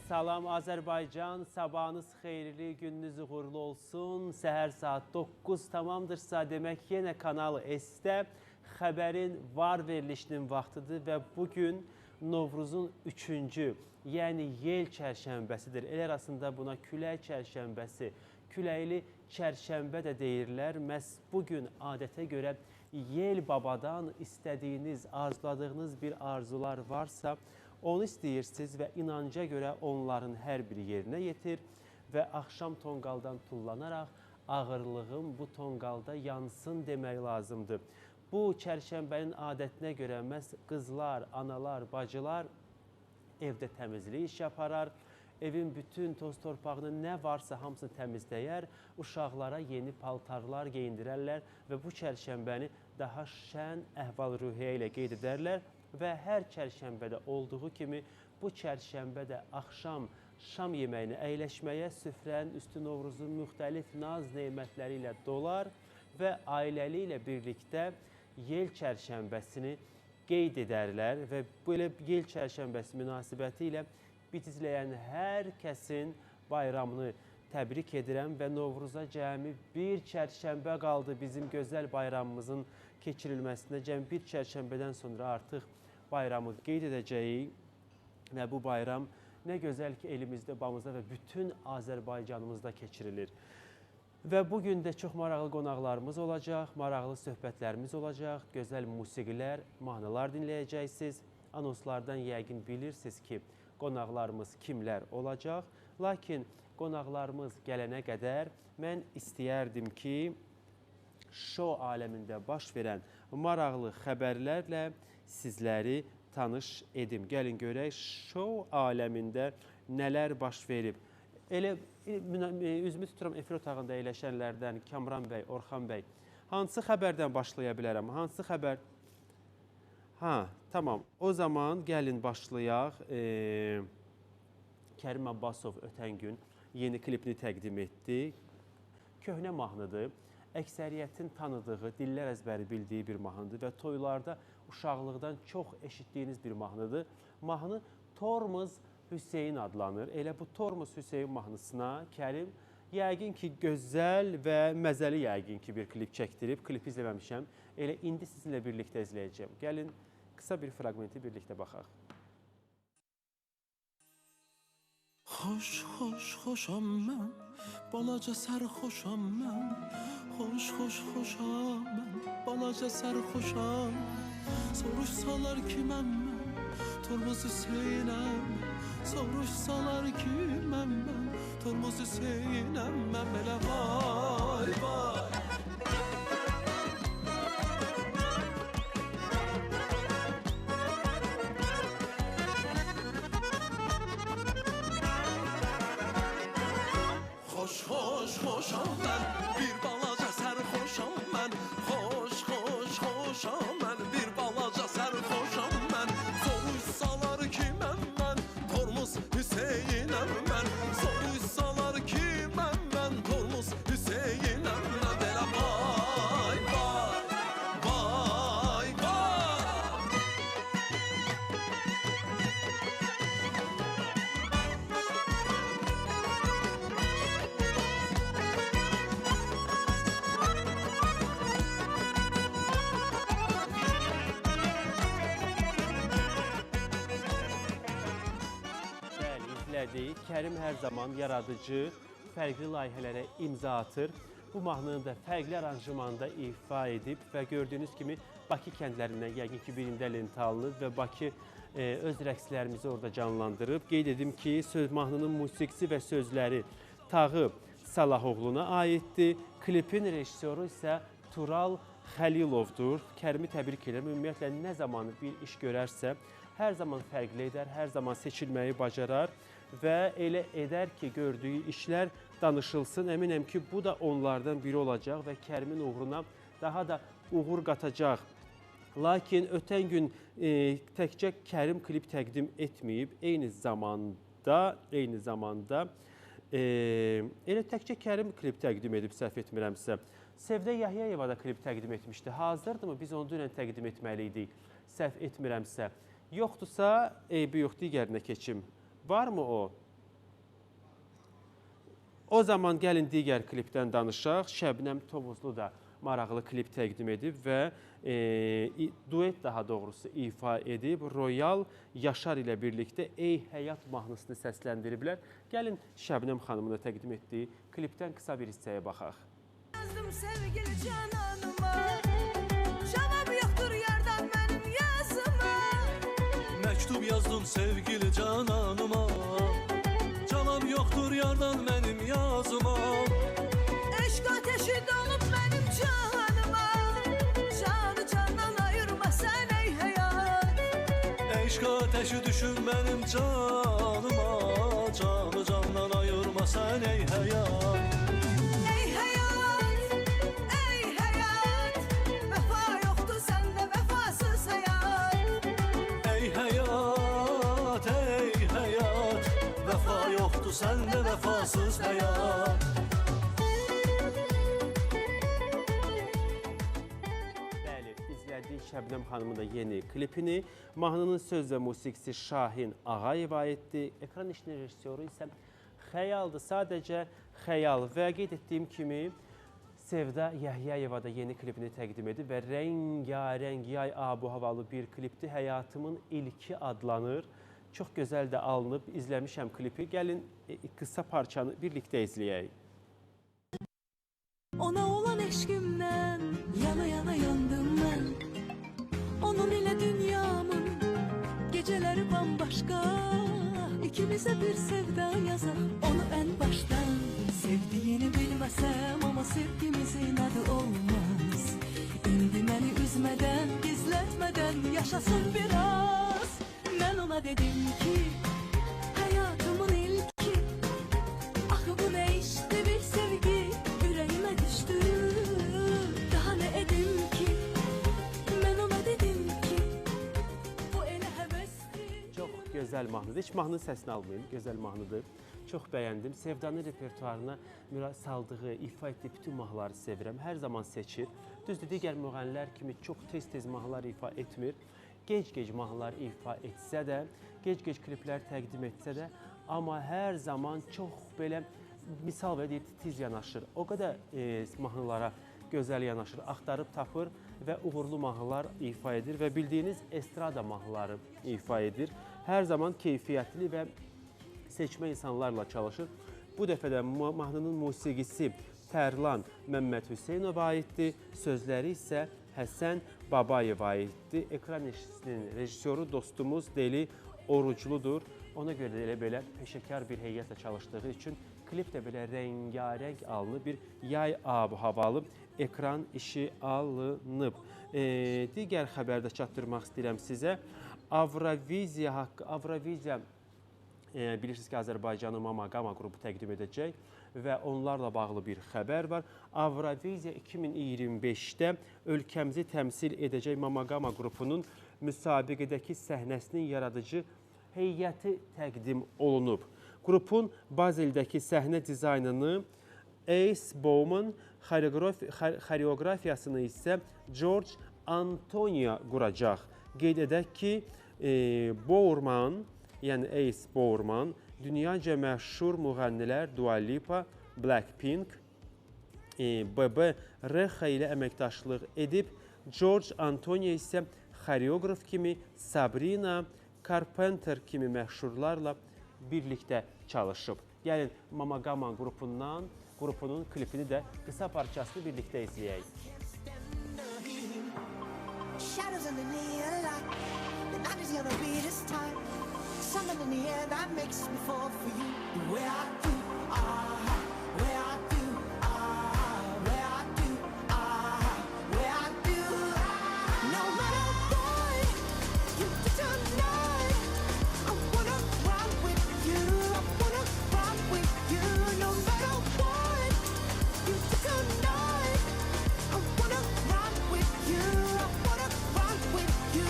Salam Azərbaycan, sabahınız xeyirli, gününüz uğurlu olsun. Səhər saat 9 tamamdırsa demək yenə Kanal S-də xəbərin var verilişinin vaxtıdır və bugün Novruzun 3-cü, yəni yel çərşənbəsidir. El arasında buna külək çərşənbəsi, küləkli çərşənbə də deyirlər. Məhz bugün adətə görə yel babadan istədiyiniz, arzuladığınız bir arzular varsa, onu istəyirsiniz və inanca görə onların hər biri yerinə yetir və axşam tonqaldan tullanaraq ağırlığım bu tonqalda yansın demək lazımdır. Bu çərşənbənin adətinə görə məhz qızlar, analar, bacılar evdə təmizlik iş yaparar, evin bütün toz torpağını nə varsa hamısını təmizləyər, uşaqlara yeni paltarlar geyindirərlər və bu çərşənbəni daha şən əhval-ruhiyyə ilə qeyd edərlər. Və hər çərşənbədə olduğu kimi bu çərşənbədə axşam şam yeməyini əyləşməyə süfrənin üstü Novruzun müxtəlif naz nemətləri ilə dolar və ailəli ilə birlikdə yel çərşənbəsini qeyd edərlər və belə yel çərşənbəsi münasibəti ilə bitizləyən hər kəsin bayramını təbrik edirəm və Novruza cəmi bir çərşənbə qaldı bizim gözəl bayramımızın keçirilməsinə. Cəmi bir çərşənbədən sonra artıq bayramı qeyd edəcəyik və bu bayram nə gözəl ki elimizdə, bağımızda və bütün Azərbaycanımızda keçirilir. Və bugün də çox maraqlı qonaqlarımız olacaq, maraqlı söhbətlərimiz olacaq, gözəl musiqilər, mahnılar dinləyəcəksiniz. Anonslardan yəqin bilirsiniz ki, qonaqlarımız kimlər olacaq. Lakin qonaqlarımız gələnə qədər mən istəyərdim ki, şou aləmində baş verən maraqlı xəbərlərlə sizləri tanış edim. Gəlin görək, şou aləmində nələr baş verib. Elə üzümü tuturam efir otağında əyləşənlərdən Kamran bəy, Orxan bəy. Hansı xəbərdən başlaya bilərəm? Hansı xəbər? Tamam. O zaman gəlin başlayaq. Kərim Abbasov ötən gün yeni klipini təqdim etdi. Köhnə mahnıdır. Əksəriyyətin tanıdığı, dillər əzbəri bildiyi bir mahnıdır və toylarda uşaqlıqdan çox eşitdiyiniz bir mahnıdır. Mahnı Tormuz Hüseyin adlanır. Elə bu Tormuz Hüseyin mahnısına Kərim yəqin ki gözəl və məzəli yəqin ki bir klip çəkdirib. Klipi izləməmişəm. Elə indi sizinlə birlikdə izləyəcəm. Gəlin qısa bir fraqmenti birlikdə baxaq. Xoş, xoş, xoşam mən, balaca sərxoşam mən. Xoş, xoş, xoşam mən, balaca sərxoşam. Soruşsalar ki mən, Tormuz Hüseynəm. Soruşsalar ki mən, Tormuz Hüseynəm. Mən belə vay, vay. Xoş, xoş, xoşam mən, bir balaca sərxoşam mən. Xoş, xoş, xoşam mən, bir balaca sərxoşam mən. Soruşsalar ki mən, Tormuz Hüseynəm mən. Soruşsalar ki mən, Tormuz Hüseynəm mən. Belə vay, vay, vay, vay. Kərim hər zaman yaradıcı, fərqli layihələrə imza atır. Bu mahnını da fərqli aranjmanda ifa edib və gördüyünüz kimi Bakı kəndlərindən yəqin ki birində lent alınıb və Bakı öz rəqslərimizi orada canlandırıb. Qeyd edim ki, mahnının musiqisi və sözləri Tağı Salahoğlu'na aiddir. Klipin rejissoru isə Tural Xəlilovdur. Kərimi təbrik edirəm. Ümumiyyətlə, nə zaman bir iş görərsə, hər zaman fərqli edər, hər zaman seçilməyi bacarar və elə edər ki, gördüyü işlər danışılsın. Əminəm ki, bu da onlardan biri olacaq və Kərimin uğruna daha da uğur qatacaq. Lakin ötən gün təkcə Kərim klip təqdim etməyib, eyni zamanda elə təkcə Kərim klip təqdim edib, səhv etmirəmsə. Sevdə Yahyayeva da klip təqdim etmişdi. Hazırdırmı? Biz onu dünən təqdim etməliydik, səhv etmirəmsə. Yoxdursa, eybi yox, digərinə keçim. Varmı o? O zaman gəlin digər klipdən danışaq. Şəbnəm Tovuzlu da maraqlı klip təqdim edib və duet daha doğrusu ifa edib. Royal Yaşar ilə birlikdə Ey Həyat mahnısını səsləndiriblər. Gəlin Şəbnəm xanımına təqdim etdiyi klipdən qısa bir hissəyə baxaq. Yazdım sevgili cananıma, cavab yoxdur yardan mənim yazıma. Məktub yazdım sevgili cananıma, cavab yoxdur yardan mənim yazıma. Eşq ateşi dolub mənim canıma, canı candan ayırma sən ey həyat. Eşq ateşi düşün mənim canıma, canı candan ayırma sən ey həyat. Ey həyat, ey həyat, vəfa yoxdur səndə vəfasız həyat. Ey həyat, vəfa yoxdur səndə vəfasız həyat. Bəli, izlədik Şəbnəm xanımın da yeni klipini. Mahnının söz və musiqisi Şahin Ağayeva aiddir. Ekran işinin rejissoru isə Xəyaldır, sadəcə xəyal. Və qeyd etdiyim kimi Sevda Yəhyəyeva da yeni klipini təqdim edib və rəngarəng yay abu-havalı bir klipdir. Həyatımın ilki adlanır. Çox gözəl də alınıb, izləmişəm klipi. Gəlin qısa parçanı birlikdə izləyək. Ona olan eşqimdən yana yana yandım mən. Onun ilə dünyamın gecələri bambaşqa. İkimizə bir sevda yazaq onu ən başdan. Sevdiyini bilməsəm amma sevgimizin adı olmaz. İndi məni üzmədən, gizlətmədən yaşasın biraz. Mən ona dedim ki, həyatımın ilki. Axı bu nə işdi bir sevgi, ürəyimə düşdü. Daha nə edim ki, mən ona dedim ki, bu elə həvəsdir. Çox gözəl mahnıdır. Heç mahnının səsini almayın, gözəl mahnıdır. Çox bəyəndim. Sevdanın repertuarına saldığı, ifa etdiyi bütün mahnıları sevirəm. Hər zaman seçir. Düzdür, digər müğənnilər kimi çox tez-tez mahnılar ifa etmir. Gec-gec mahnılar ifa etsə də, gec-gec kliplər təqdim etsə də, amma hər zaman çox belə misal və tez yanaşır. O qədər mahnılara gözəl yanaşır, axtarıb tapır və uğurlu mahnılar ifa edir və bildiyiniz estrada mahnıları ifa edir. Hər zaman keyfiyyətli və seçmə insanlarla çalışır. Bu dəfə də mahnının musiqisi Tərlan Məmməd Hüseynova aiddir, sözləri isə Həsən Babayeva aiddir. Ekran işinin rejissoru dostumuz Deli Orucludur. Ona görə də elə belə peşəkar bir heyətlə çalışdığı üçün klip də belə rəngarəng alınıb, bir yay ab-havalı ekran işi alınıb. Digər xəbərdə çatdırmaq istəyirəm sizə. Avroviziya haqqı, Avroviziya bilirsiniz ki, Azərbaycanın Mama Gama qrupu təqdim edəcək və onlarla bağlı bir xəbər var. Avroviziya 2025-də ölkəmizi təmsil edəcək Mama Gama qrupunun müsabiqədəki səhnəsinin yaradıcı heyəti təqdim olunub. Qrupun Bazildəki səhnə dizaynını Ace Bowman, xoreografiyasını isə George Antonio quracaq. Qeyd edək ki, Bowerman, yəni Ace Bowerman, dünyaca məşhur müğənnilər Dua Lipa, Blackpink, BB Rexa ilə əməkdaşlıq edib. George Antonio isə xoreograf kimi Sabrina Carpenter kimi məşhurlarla birlikdə çalışıb. Gəlin Mama Gama qrupunun klipini də qısa parçasını birlikdə izləyək. Shadows in the neon light, the night is gonna be this time. Something in the air that makes me fall for you. The way I do, where I do, where I do, where I do. No matter what you do tonight, I wanna run with you. I wanna run with you. No matter what you do tonight, I wanna run with you. I wanna run with you.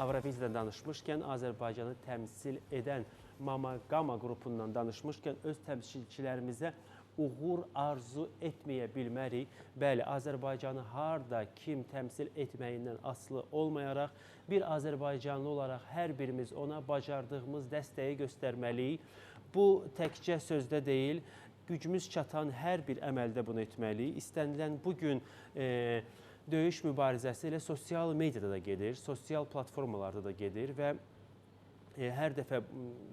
Avroviziyadan danışmışkən, Azərbaycanı təmsil edən Mama Gama qrupundan danışmışkən, öz təmsilçilərimizə uğur arzu etməyə bilmərik. Bəli, Azərbaycanı harda, kim təmsil etməyindən asılı olmayaraq, bir Azərbaycanlı olaraq hər birimiz ona bacardığımız dəstəyi göstərməliyik. Bu təkcə sözdə deyil, gücümüz çatan hər bir əməldə bunu etməliyik. İstənilən bugün döyüş mübarizəsi elə sosial mediada da gedir, sosial platformalarda da gedir və hər dəfə,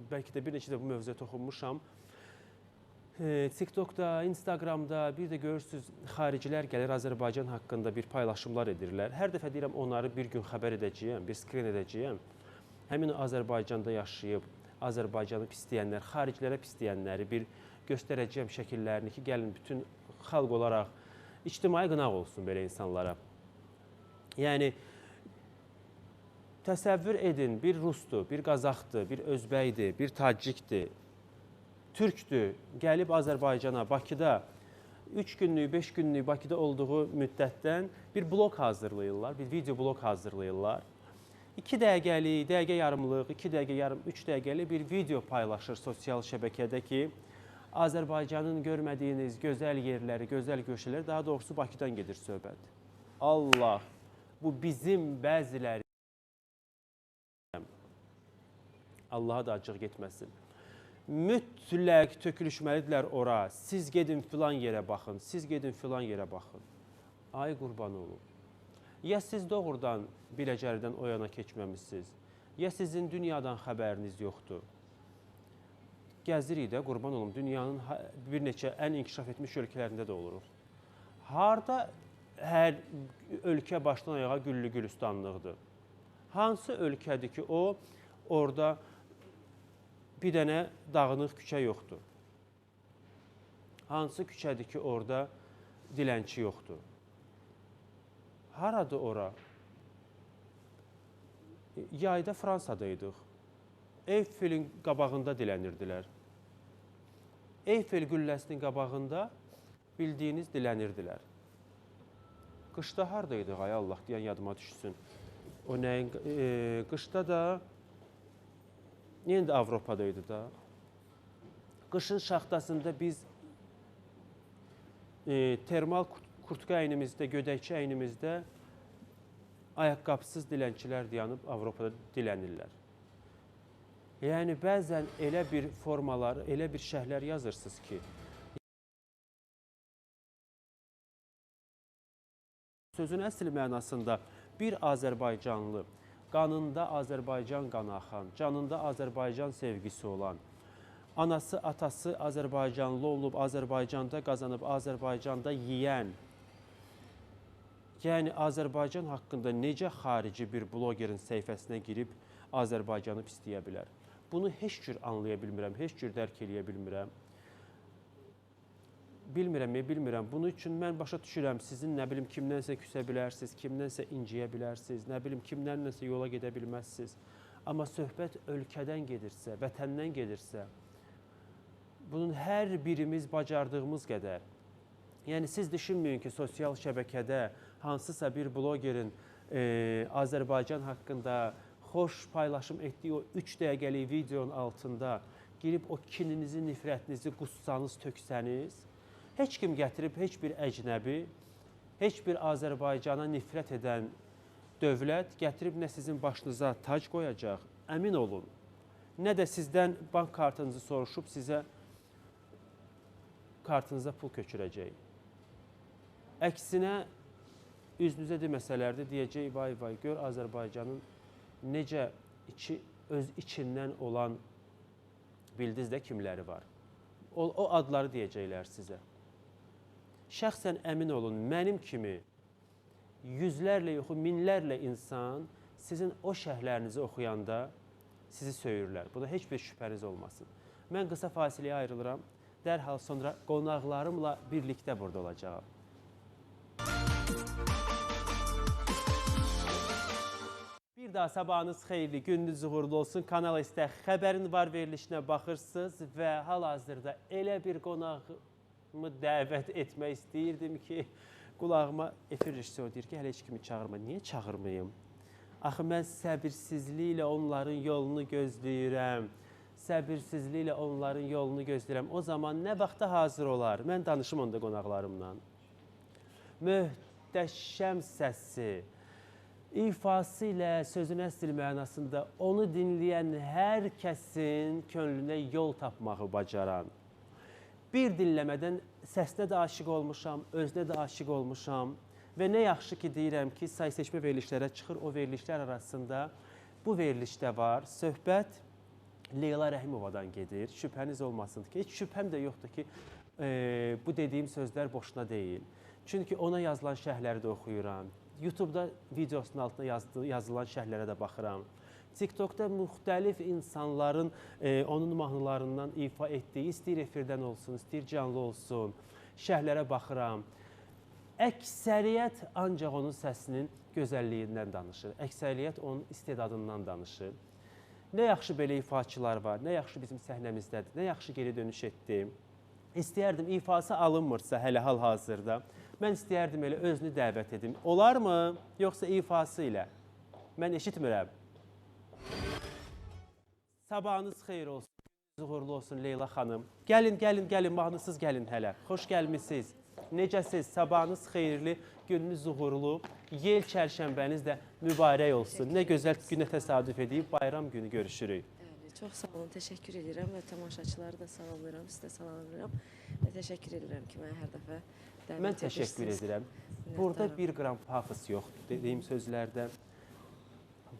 bəlkə də bir neçə də bu mövzuya toxunmuşam. TikTokda, Instagramda bir də görürsünüz, xaricilər gəlir Azərbaycan haqqında bir paylaşımlar edirlər. Hər dəfə deyirəm, onları bir gün xəbər edəcəyəm, bir skrin edəcəyəm. Həmin Azərbaycanda yaşayıb, Azərbaycanı pisləyənlər, xaricilərə pisləyənləri bir göstərəcəyəm şəkillərini ki, gəlin bütün xalq olaraq ictimai qınaq olsun belə insanlara. Yəni, təsəvvür edin, bir Rusdur, bir Qazaxdır, bir Özbəkdir, bir Tacikdir, Türkdür, gəlib Azərbaycana, Bakıda 3 günlük, 5 günlük Bakıda olduğu müddətdən bir blog hazırlayırlar, bir video blog hazırlayırlar. 2 dəqiqəlik, dəqiqə yarımlıq, 2 dəqiqə yarım, 3 dəqiqəlik bir video paylaşır sosial şəbəkədə ki, Azərbaycanın görmədiyiniz gözəl yerləri, gözəl köşələri, daha doğrusu Bakıdan gedir söhbət. Allah, bu bizim bəziləri, Allaha da acıq getməsin. Mütləq tökülüşməlidirlər ora. Siz gedin filan yerə baxın, siz gedin filan yerə baxın. Ay qurban olun. Ya siz doğrudan Biləcəridən o yana keçməmişsiniz, ya sizin dünyadan xəbəriniz yoxdur. Gəzirik də, qurban olun, dünyanın bir neçə ən inkişaf etmiş ölkələrində də oluruq. Harada hər ölkə başdan ayağa güllü gülistanlıqdır? Hansı ölkədir ki, o orada bir dənə dağınıq küçə yoxdur? Hansı küçədir ki, orada dilənçi yoxdur? Haradır ora? Yayda Fransadaydıq. Eyfelin qabağında dilənirdilər. Eyfel gülləsinin qabağında bildiyiniz dilənirdilər. Qışda haradaydıq, ay Allah deyən yadıma düşsün. O nəyin, qışda da yenə də Avropadaydı da. Qışın şaxtasında biz termal kurtka əynimizdə, gödəkçi əynimizdə ayaqqabısız dilənçilər dayanıb Avropada dilənirlər. Yəni, bəzən elə bir formalar, elə bir şərhlər yazırsınız ki, sözün əsl mənasında bir Azərbaycanlı, qanında Azərbaycan qanı axan, canında Azərbaycan sevgisi olan, anası, atası Azərbaycanlı olub, Azərbaycanda qazanıb, Azərbaycanda yeyən, yəni Azərbaycan haqqında necə xarici bir blogerin səhifəsinə girib Azərbaycanı pisləyə bilər? Bunu heç cür anlaya bilmirəm, heç cür dərk eləyə bilmirəm. Bilmirəm. Bunun üçün mən başa düşürəm, sizin nə bilim kimdənsə küsə bilərsiniz, kimdənsə inciyə bilərsiniz, nə bilim kimdənsə yola gedə bilməzsiniz. Amma söhbət ölkədən gedirsə, vətəndən gedirsə, bunun hər birimiz bacardığımız qədər. Yəni, siz düşünməyin ki, sosial şəbəkədə hansısa bir blogerin Azərbaycan haqqında xoş paylaşım etdiyi o 3 dəqiqəlik videonun altında girib o kininizi, nifrətinizi qussanız, töksəniz, heç kim gətirib, heç bir əcnəbi, heç bir Azərbaycana nifrət edən dövlət gətirib nə sizin başınıza tac qoyacaq, əmin olun. Nə də sizdən bank kartınızı soruşub sizə kartınıza pul köçürəcək. Əksinə, üzünüzə deməsələrdə deyəcək, vay, gör Azərbaycanın necə öz içindən olan bildiniz də kimləri var. O adları deyəcəklər sizə. Şəxsən əmin olun, mənim kimi yüzlərlə yox, minlərlə insan sizin o şərhlərinizi oxuyanda sizi söyürlər. Buna heç bir şübhəniz olmasın. Mən qısa fasiləyə ayrılıram. Dərhal sonra qonaqlarımla birlikdə burada olacağam. Bir daha sabahınız xeyirli, gününüz uğurlu olsun. Kanal İstə xəbərin var verilişinə baxırsınız və hal-hazırda elə bir qonağımı dəvət etmək istəyirdim ki, qulağıma efir rejissoru deyir ki, hələ heç kimi çağırma. Niyə çağırmayım? Axı mən səbirsizliklə onların yolunu gözləyirəm. səbirsizliklə onların yolunu gözləyirəm. O zaman nə vaxta hazır olar? Mən danışım onda qonaqlarımla. Möhtəşəm səsi, ifası ilə sözün əsl mənasında onu dinləyən hər kəsin könlünə yol tapmağı bacaran. Bir dinləmədən səsinə də aşiq olmuşam, özünə də aşiq olmuşam və nə yaxşı ki deyirəm ki, say seçmə verilişlərə çıxır, o verilişlər arasında bu verilişdə var. Söhbət Leyla Rəhimovadan gedir. Şübhəniz olmasın ki, heç şübhəm də yoxdur ki, bu dediyim sözlər boşuna deyil. Çünki ona yazılan şərhləri də oxuyuram. YouTube-da videosunun altına yazılan şərhlərə də baxıram. TikTokda müxtəlif insanların onun mahnılarından ifa etdiyi, istəyir efirdən olsun, istəyir canlı olsun, şərhlərə baxıram. Əksəriyyət ancaq onun səsinin gözəlliyindən danışır. Əksəriyyət onun istedadından danışır. Nə yaxşı belə ifaçılar var, nə yaxşı bizim səhnəmizdədir, nə yaxşı geri dönüş etdi. İstəyərdim, ifası alınmırsa hələ hal-hazırda, mən istəyərdim elə özünü dəvət edim. Olarmı, yoxsa ifası ilə? Mən eşitmirəm. Sabahınız xeyir olsun, uğurlu olsun Leyla xanım. Gəlin, mahnısız gəlin hələ. Xoş gəlmişsiniz. Necəsiz? Sabahınız xeyirli, gününüz uğurlu, yel çərşənbəniz də mübarək olsun. Nə gözəl günə təsadüf edib, bayram günü görüşürük. Çox sağ olun, təşəkkür edirəm və tamaşaçıları da salamlayıram, sizə salamlayıram və təşəkkür edirəm ki, mənə hər dəfə dəvət edirsiniz. Mən təşəkkür edirəm. Burada 1 qram pafos yoxdur dediyim sözlərdə.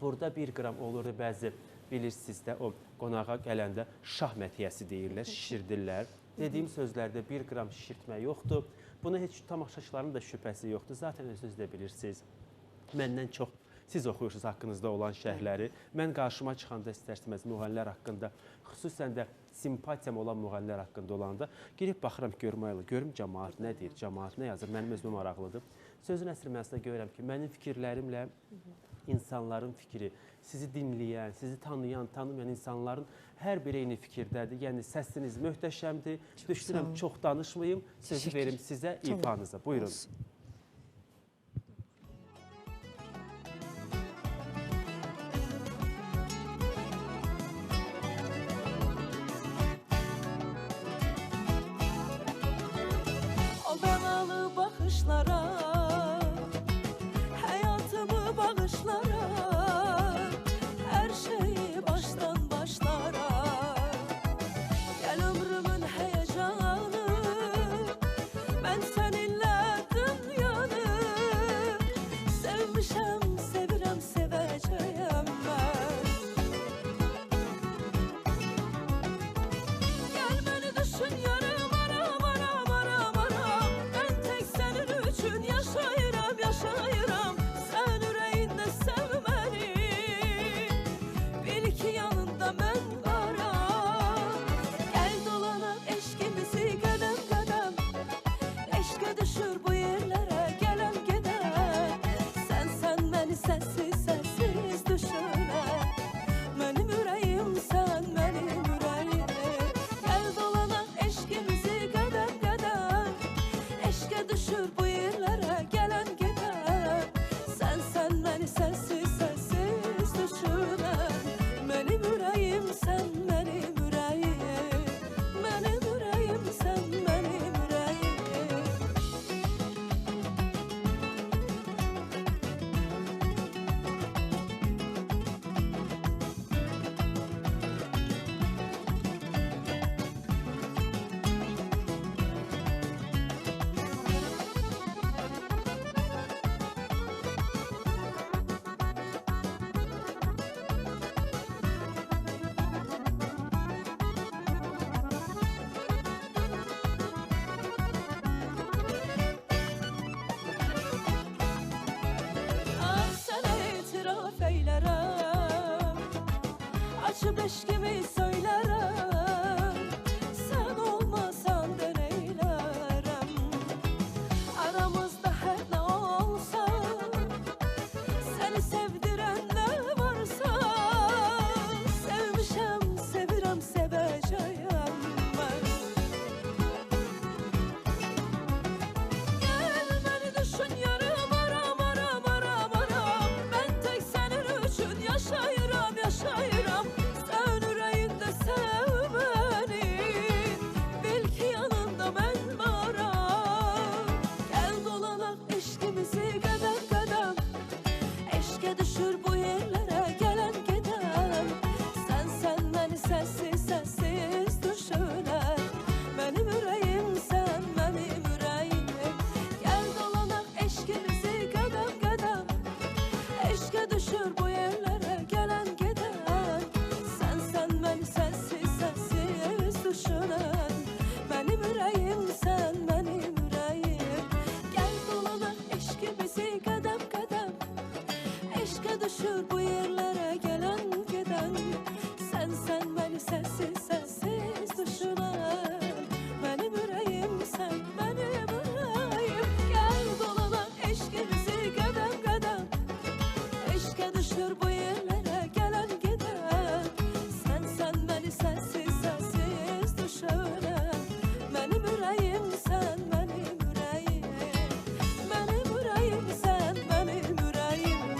Burada 1 qram olurdu bəzi, bilirsiniz də o qonağa gələndə şah mətiyəsi deyirlər, şişirdirlər. Dediyim sözlərdə 1 qram şişirtmə yoxdur. Buna heç tamaşaçıların da şübhəsi yoxdur. Zaten özünüz də bilirsiniz. Məndən çox siz oxuyursunuz haqqınızda olan şərhləri. Mən qarşıma çıxanda istərsiniz müğənnilər haqqında, xüsusən də simpatiyam olan müğənnilər haqqında olanda girib baxıram, görüm cəmaat nə deyir, cəmaat nə yazır, mənim özümə maraqlıdır. Sözün əsl mənasında görürəm ki, mənim fikirlərimlə insanların fikri, sizi dinləyən, sizi tanımayan insanların hər biri eyni fikirdədir. Yəni səsiniz möhtəşəmdir. Düşünürəm, çox danışmayım, sözü verim sizə, ifanıza. Buyurun. O bəlalı baxışlara, həyatımı bağışlara, hər şeyi başdan başlara. Gəl ömrümün həyəcanı, mən səninlə dünyanı, sevmişəm, sevirəm, sevəcəyəm mən. Gəl məni düşün yarım aram, aram, aram, aram. Mən tək sənin üçün yaşayıram, yaşayıram. Sən ürəyində sev məni, bil ki yanında mən varam. Gəl dolanaq eşqimizi qədəm qədəm, eşqə düşür bu yerlərə gələn gedəm. Sən məni səssiz səssiz düşünən, mənim ürəyim sən mənim ürəyim. Gəl dolanaq eşqimizi qədəm qədəm, eşqə düşür bu yerlərə gələn gedəm. Sən məni səssiz səssiz düşünən, mənim ürəyim sən mənim ürəyim. Mənim ürəyim sən mənim ürəyim. Ah, sənə etiraf eylərəm, açıb eşqimi söylərəm. Sən olmasan da neylərəm, aramızda hər nə olsa, səni sevdirən nə varsa, sevmişəm, sevirəm, sevəcəyəm mən. Gəl məni düşün yarım aram, aram, aram, aram. Mən tək sənin üçün yaşayıram, yaşayıram. Sən ürəyində sən daşır bu yerlere gelen giden. Sen beni sessiz düşünen. Benim yüreğim sen benim yüreğim. Gel dolanan eşkimizi kadem. Eşke düşür bu yerlere gelen giden. Sen beni sessiz düşünen. Benim yüreğim sen benim yüreğim. Benim yüreğim sen benim yüreğim.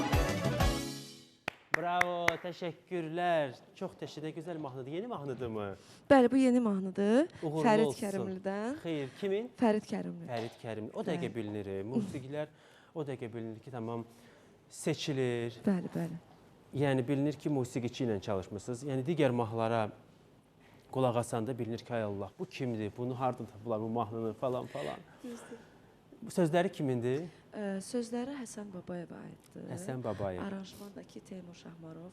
Bravo, teşekkürler. Çok teşekkür, güzel mahnıdır. Yeni mahnıdır mı? Bəli, bu yeni mahnıdır. Uğurlu Fərid olsun. Kərimlidən. Xeyr, kimin? Fərid Kərimli. Fərid Kərim. O dəqiqə bilinir. Musiqilər o dəqiqə bilinir ki, tamam seçilir. Bəli. Yəni bilinir ki, musiqiçi ilə çalışmısınız. Yəni digər mahnılara qulaq asanda bilinir ki, ay Allah, bu kimdir? Bunu hardan tapıblar bu mahnını falan. Bu sözləri kimindir? Sözləri Həsən Babayeva aiddir. Həsən Babayev. Aranjmandakı Teymur Şahmarov.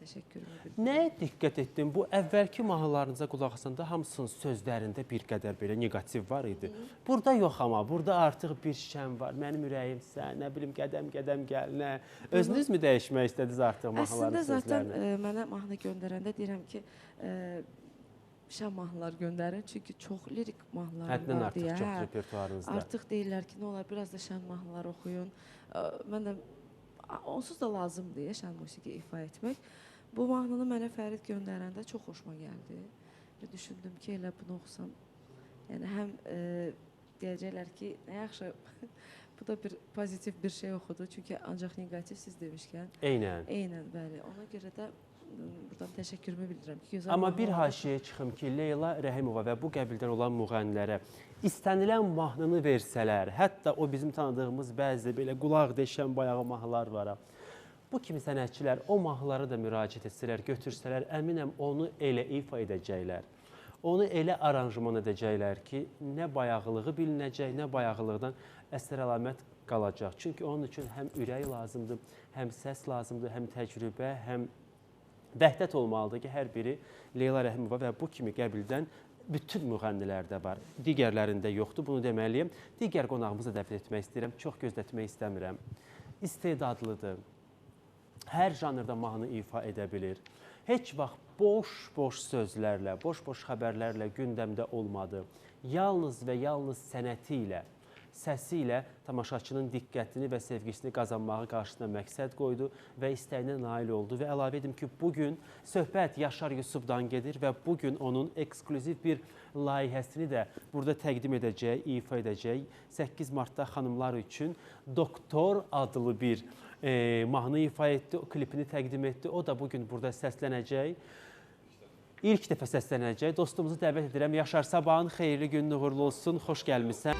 Təşəkkürümü bildirirəm. Nəyə diqqət etdim? Bu əvvəlki mahnılarınıza qulaq asanda hamısının sözlərində bir qədər belə neqativ var idi. Burada yox amma, burada artıq bir şən var. Mənim ürəyimsən, nə bilim qədəm gəl, nə. Özünüz mü dəyişmək istədiniz artıq mahnıların Əslində zaten sözlərini? mənə mahnı göndərəndə deyirəm ki, şən mahnılar göndərin, çünki çox lirik mahnılar Həddən var artıq deyə. çox repertuarınızda. Artıq deyirlər ki, nə olar, biraz da şən mahnılar oxuyun. Mən də onsuz da lazımdır şən musiqi ifa etmək. Bu mahnını mənə Fərid göndərəndə çox xoşuma gəldi. Və düşündüm ki, elə bunu oxusam. Yəni həm deyəcəklər ki, nə yaxşı, bu da bir pozitiv bir şey oxudu. Çünki ancaq negativ siz demişkən. Eynən. Eynən, bəli. Ona görə də buradan təşəkkürümü bildirirəm ki, gözəl Amma bir mahnılar- haşiyə çıxım ki, Leyla Rəhimova və bu qəbildən olan müğənnilərə istənilən mahnını versələr, hətta o bizim tanıdığımız bəzi belə qulaq deşən bayağı mahnılar var. Bu kimi sənətçilər o mahnılara da müraciət etsələr, götürsələr, əminəm onu elə ifa edəcəklər. Onu elə aranjman edəcəklər ki, nə bayağılığı bilinəcək, nə bayağılıqdan əsər-əlamət qalacaq. Çünki onun üçün həm ürək lazımdır, həm səs lazımdır, həm təcrübə, həm vəhdət olmalıdır ki, hər biri Leyla Rəhimova və bu kimi qəbildən bütün müğənnilərdə var. Digərlərində yoxdur, bunu deməliyim. Digər qonağımızı dəvət etmək istəyirəm, çox gözlətmək istəmirəm. İstedadlıdır. Hər janrda mahnı ifa edə bilir. Heç vaxt boş sözlərlə, boş xəbərlərlə gündəmdə olmadı. Yalnız və yalnız sənəti ilə, səsi ilə tamaşaçının diqqətini və sevgisini qazanmağı qarşısına məqsəd qoydu və istəyinə nail oldu. Və əlavə edim ki, bugün söhbət Yaşar Yusubdan gedir və bugün onun ekskluziv bir layihəsini də burada təqdim edəcək, ifa edəcək. 8 Martda xanımlar üçün Doktor adlı bir mahnı ifa etdi, o klipini təqdim etdi. O da bugün burada səslənəcək. İlk dəfə səslənəcək. Dostumuzu dəvət edirəm. Yaşar, sabahın xeyirli günün uğurlu olsun. Xoş gəlmişsən.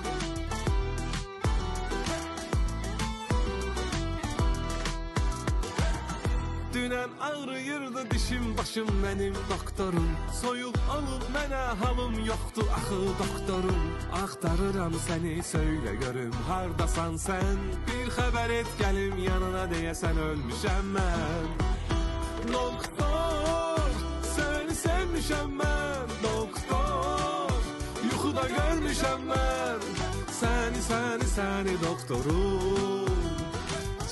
Dünən ağrıyırdı dişim başım mənim doktorum. Soyuq alıb mənə halım yoxdur axı doktorum. Axtarıram səni, söylə görüm hardasan sən. Bir xəbər et gəlim yanına, deyəsən ölmüşəm mən. Doktor, səni sevmişəm mən. Doktor, yuxuda görmüşəm mən. Səni doktorum.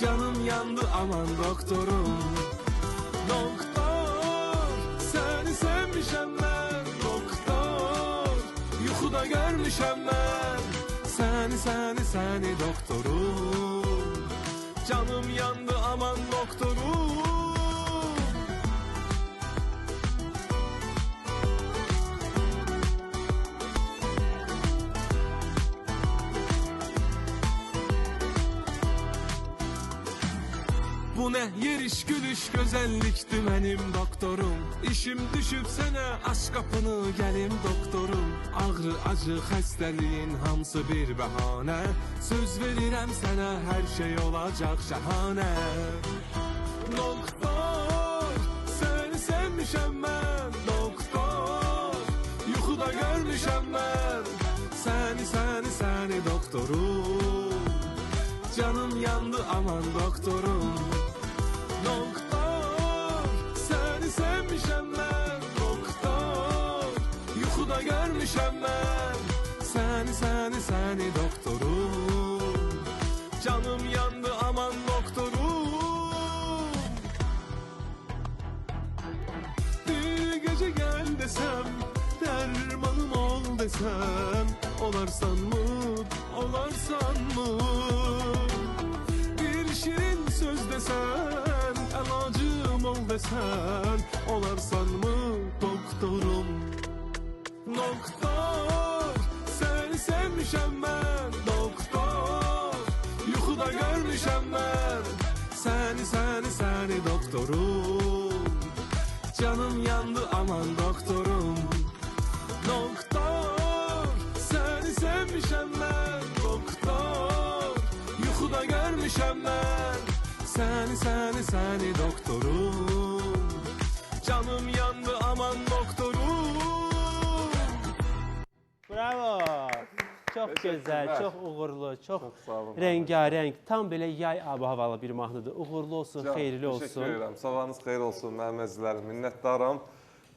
Canım yandı aman doktorum. Doktor, səni sevmişəm mən. Doktor, yuxuda görmüşəm mən. Səni doktorum. Canım yandı aman doktorum. Bu ne yeriş gülüş güzellikti benim doktorum. İşim düşüp sene aç kapını gelim doktorum. Ağrı acı xəstəliyin hamısı bir bəhanə. Söz verirəm sənə hər şey olacaq şahane. Doktor, səni sevmişəm mən. Doktor, yuxuda görmüşəm mən. Səni doktorum. Canım yandı aman doktorum. Doktor, səni sevmişəm mən. Doktor, yuxuda görmüşəm mən. Səni doktorum. Canım yandı aman doktorum. desem olarsan mı, olarsan mı? Bir şirin söz desen, elacım ol desen olarsan mı doktorum? Doktor, seni sevmişəm mən, doktor, yuxuda görmüşəm mən səni doktorum. Canım yandı aman doktorum. Doktor, seni sevmişəm mən, doktor, yuxuda görmüşəm mən səni doktorum. Canım yandı aman doktorum. Bravo. Çox gözəl, çox uğurlu, çox sağ olun. rəngarəng, tam belə yay ab-havalı bir mahnıdır. Uğurlu olsun, xeyirli Teşekkür olsun. ederim. Sabahınız xeyir olsun mənim əzizlərim. Minnətdaram.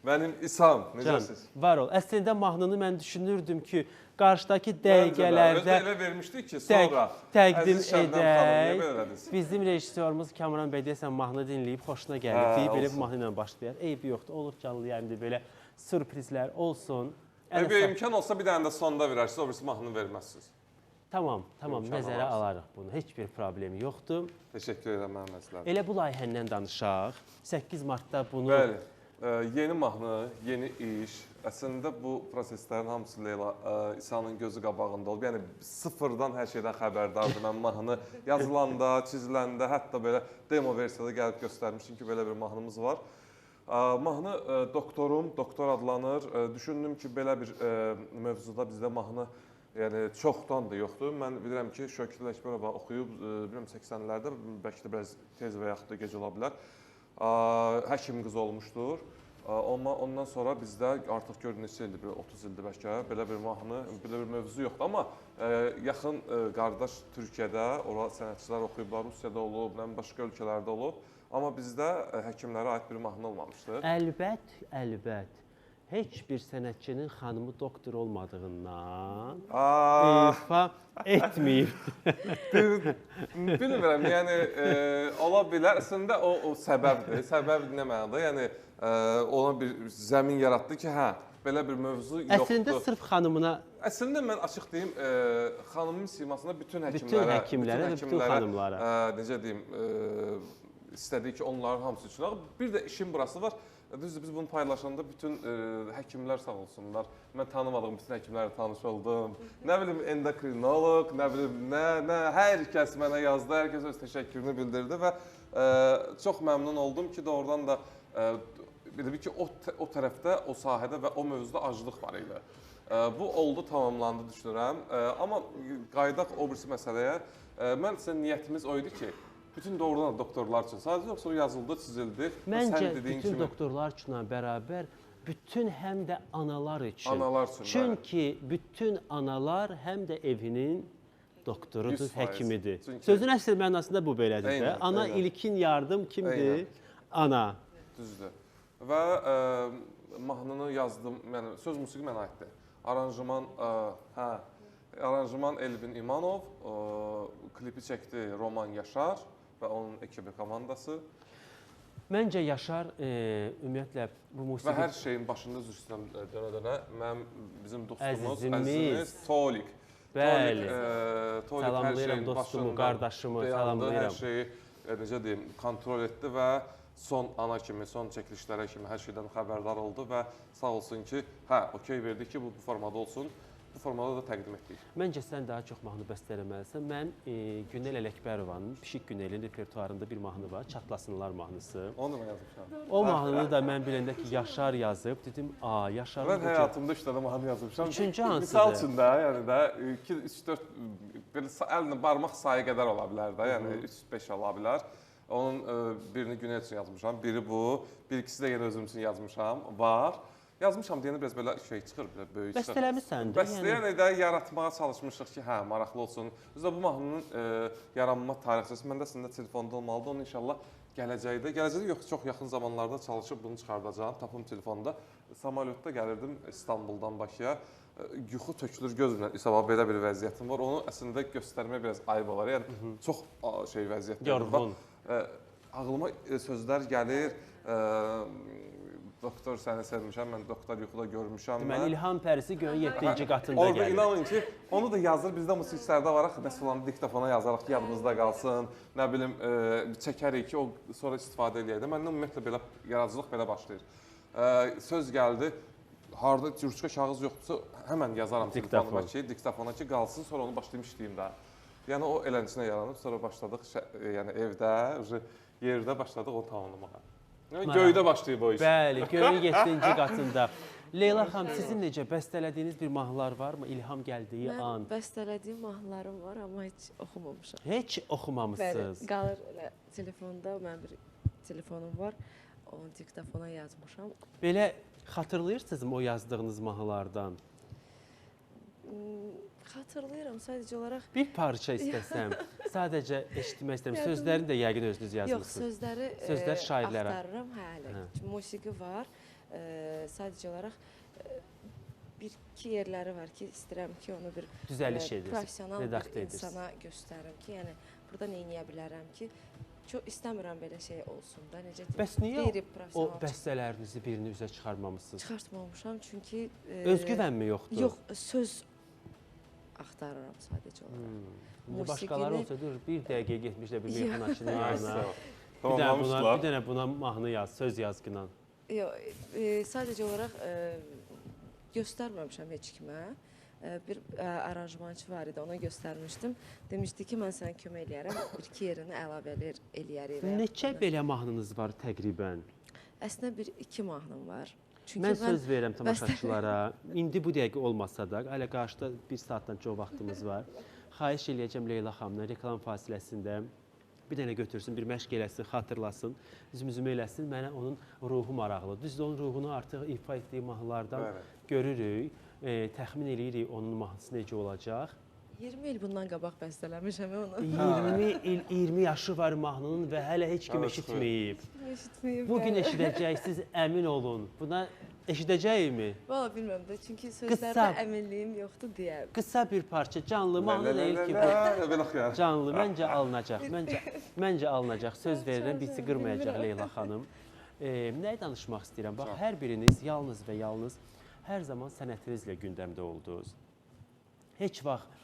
Mənim İsam, Can, necəsiz? var ol. Əslində mahnını mən düşünürdüm ki, qarşıdakı Özü də dəqiqələrdə elə vermişdik ki, sonra təqdim Əziz Şəbnəm xanım, niyə edək. belə elədiniz? Bizim rejissorumuz Kamran bəy deyəsən mahnı dinləyib xoşuna gəldi. Hə, Deyib belə olsun. bir mahnı ilə başlayaq. Eybi yoxdur, olur canlı yayımda belə sürprizlər olsun. Bir imkan olsa bir dənə də sonda verərsiniz, o birisi mahnını verməzsiniz. Tamam, İmkan nəzərə alarsın. alarıq bunu. Heç bir problemi yoxdur. Teşekkür edirəm mənim əzizlərim. Elə bu layihəndən danışaq. 8 martda bunu Bəli, yeni mahnı, yeni iş. Əslində bu proseslərin hamısı Leyla İsa'nın gözü qabağında olub. Yəni sıfırdan hər şeydən xəbərdardır. Mən mahnı yazılanda, çiziləndə, hətta belə demo versiyada gəlib göstərmişdim ki, belə bir mahnımız var. Mahnı Doktor adlanır. Düşündüm ki, belə bir mövzuda bizdə mahnı çoxdan da yoxdur. Mən bilirəm ki, Şökül Əkbərova oxuyub, bilirəm 80-lərdə, bəlkə də biraz tez və yaxud da gec ola bilər. Həkim qız olmuşdur. Ondan sonra bizdə artıq gör neçə ildir, 30 ildir bəlkə, belə bir mahnı, belə bir mövzu yoxdur. Amma yaxın qardaş Türkiyədə, ora sənətçilər oxuyublar, Rusiyada olub, başqa ölkələrdə olub. Amma bizdə həkimlərə aid bir mahnı olmamışdır. Əlbət. Heç bir sənətçinin xanımı doktor olmadığından ifa etməyib. Bilmirəm, yəni ola bilər. Əslində o səbəbdir. Səbəb nə mənada? Yəni ona bir zəmin yaratdı ki, hə, belə bir mövzu yoxdur. Əslində sırf xanımına Əslində mən açıq deyim, xanımın simasında bütün bütün həkimlərə və bütün xanımlara necə deyim, istədik ki, onların hamısı üçün. Bir də işin burası var. Düzdür, biz bunu paylaşanda bütün həkimlər sağ olsunlar. Mən tanımadığım bütün həkimlərlə tanış oldum. Nə bilim, endokrinoloq, nə bilim, hər kəs mənə yazdı, hər kəs öz təşəkkürünü bildirdi və çox məmnun oldum ki, doğrudan da bir ki, o tərəfdə, o sahədə və o mövzuda aclıq var idi. Bu oldu, tamamlandı düşünürəm. Amma qaydaq o birisi məsələyə, mən sizə niyyətimiz o idi ki, bütün doğrudan doktorlar üçün, sadəcə yoxsa yazıldı, çizildi. Məncə bütün doktorlar üçün bərabər, bütün həm də analar üçün. Analar üçün, çünki bütün analar həm də evinin doktorudur, 100%. həkimidir. Çünki Sözün əsl mənasında bu belədir də. Eynən, Ana eynən. ilkin yardım kimdir? Eynən. Ana. Düzdür. Və mahnını yazdım, söz musiqi mənə aiddir. Aranjman Elvin İmanov, klipi çəkdi Roman Yaşar və onun ekibi komandası. Məncə Yaşar ümumiyyətlə bu musiqi... Və hər şeyin başında üzr istəyirəm dönə-dönə, bizim dostumuz, Əzizimiz. əzizimiz Tolik. Bəli. Tolik Salamlayıram dostumu, qardaşımı, salamlayıram. Hər şeyi, necə deyim, kontrol etdi və son ana kimi, son çəkilişlərə kimi hər şeydən xəbərdar oldu və sağ olsun ki, okey verdi ki, bu formada olsun. Bu formada da təqdim etdik. Məncə sən daha çox mahnı bəstələməlisən. Mən Günel Ələkbərovanın Pişik Günelin repertuarında bir mahnı var, Çatlasınlar mahnısı. Onu da yazmışam. O mahnını da mən biləndə ki, Yaşar yazıb. Dedim, Yaşarın... Mən həyatımda 3 dənə mahnı yazmışam. Üçüncü hansıdır? Misal üçün də, yəni də 2, 3, 4, əlinə barmaq sayı qədər ola bilər də, yəni 3-5 ola bilər. Onun birini Günel üçün yazmışam, biri bu, bir ikisi də yenə özüm üçün yazmışam, var. Yazmışam deyəndə biraz belə çıxır, böyük çıxır. Bəstələmisən də. Bəstələyən də yaratmağa çalışmışıq ki, maraqlı olsun. Üzdə bu mahnının yaranma tarixçəsi məndə əslində telefonda olmalıdır. Onu inşallah gələcəkdə yox, çox yaxın zamanlarda çalışıb bunu çıxardacağam, tapım telefonda. Samolyotda gəlirdim İstanbuldan Bakıya. Yuxu tökülür gözümlə, İsabab belə bir vəziyyətim var. Onu əslində göstərmək biraz ayıb olar. Yəni çox vəziyyətdir. Yorğun. Ağlıma sözlər gəlir, doktor səni sevmişəm, mən doktor yuxuda görmüşəm. Deməli İlham Pərisi göyün 7-ci qatında Orada gəlir. inanın ki, onu da yazır. Bizdə musiqiçilərdə var axı, nəsə olanı diktofona yazaraq ki, yadımızda qalsın. Nə bilim, çəkərik ki, o sonra istifadə eləyək də. Məndən ümumiyyətlə belə yaradıcılıq belə başlayır. Söz gəldi, harda cürçka kağız yoxdursa, həmən yazaram telefonuma ki, diktofona ki, qalsın, sonra onu başlayım işləyim də. Yəni o elənçinə yaranıb, sonra başladıq yəni evdə, yerdə başladıq onu tamamlamağa. Yəni göydə başlayıb o iş. Bəli, göyün 7-ci qatında. Leyla xanım, sizin necə bəstələdiyiniz bir mahnılar varmı? İlham gəldiyi an. Mən bəstələdiyim mahnılarım var, amma heç oxumamışam. Heç oxumamısınız. Bəli, qalır elə telefonda, mənim bir telefonum var, onu diktofona yazmışam. Belə xatırlayırsınızmı o yazdığınız mahnılardan? Xatırlayıram, sadəcə olaraq... Bir parça istəsəm, sadəcə eşitmək istəyirəm. Sözlərini də yəqin özünüz Yox, yazmısınız. sözləri şairlərə. axtarıram, hələ. Musiqi var, sadəcə olaraq bir-iki yerləri var ki, istəyirəm ki, onu bir Düzəliş edirsiniz, professional redaktə bir edirsiniz. insana göstərim ki, yəni burada nə edə bilərəm ki, çox istəmirəm belə şey olsun da, necə deyim. Bəs niyə o professional bəstələrinizi birini üzə çıxarmamısınız? çıxartmamışam, çünki Özgüvənmi yoxdur? yox, söz axtarıram sadəcə olaraq. İndi başqaları olsa dur, bir dəqiqə getmiş də bir Yox. meyxanaçının yanına. Tamamlamışlar. Bir dənə buna mahnı yaz, söz yaz günan. Yox, sadəcə olaraq göstərməmişəm heç kimə. Bir aranjmançı var idi, ona göstərmişdim. Demişdi ki, mən sənə kömək eləyərəm, bir-iki yerini əlavə eləyərik. Neçə belə mahnınız var təqribən? Əslində bir-iki mahnım var. Mən söz verirəm tamaşaçılara. İndi bu dəqiqə olmasa da, hələ qarşıda 1 saatdan çox vaxtımız var. Xahiş eləyəcəm Leyla xanımdan reklam fasiləsində bir dənə götürsün, bir məşq eləsin, xatırlasın, üzümü eləsin. Mənə onun ruhu maraqlı. Düzdür, onun ruhunu artıq ifa etdiyi mahnılardan görürük. Təxmin eləyirik onun mahnısı necə olacaq. 20 il bundan qabaq bəstələmişəm onu. 20 yaşı var mahnının və hələ heç kim eşitməyib. Eşitməyib. Bugün eşidəcəksiniz, əmin olun. Buna eşidəcəyimi? Valla bilmirəm də, çünki sözlərdə əminliyim yoxdur deyə. Qısa bir parça, canlı mahnı deyil ki bu. Canlı, məncə alınacaq. Məncə alınacaq. Söz verirəm, bizi qırmayacaq Leyla xanım. Nəyi danışmaq istəyirəm? Bax, hər biriniz yalnız və yalnız hər zaman sənətinizlə gündəmdə oldunuz. Heç vaxt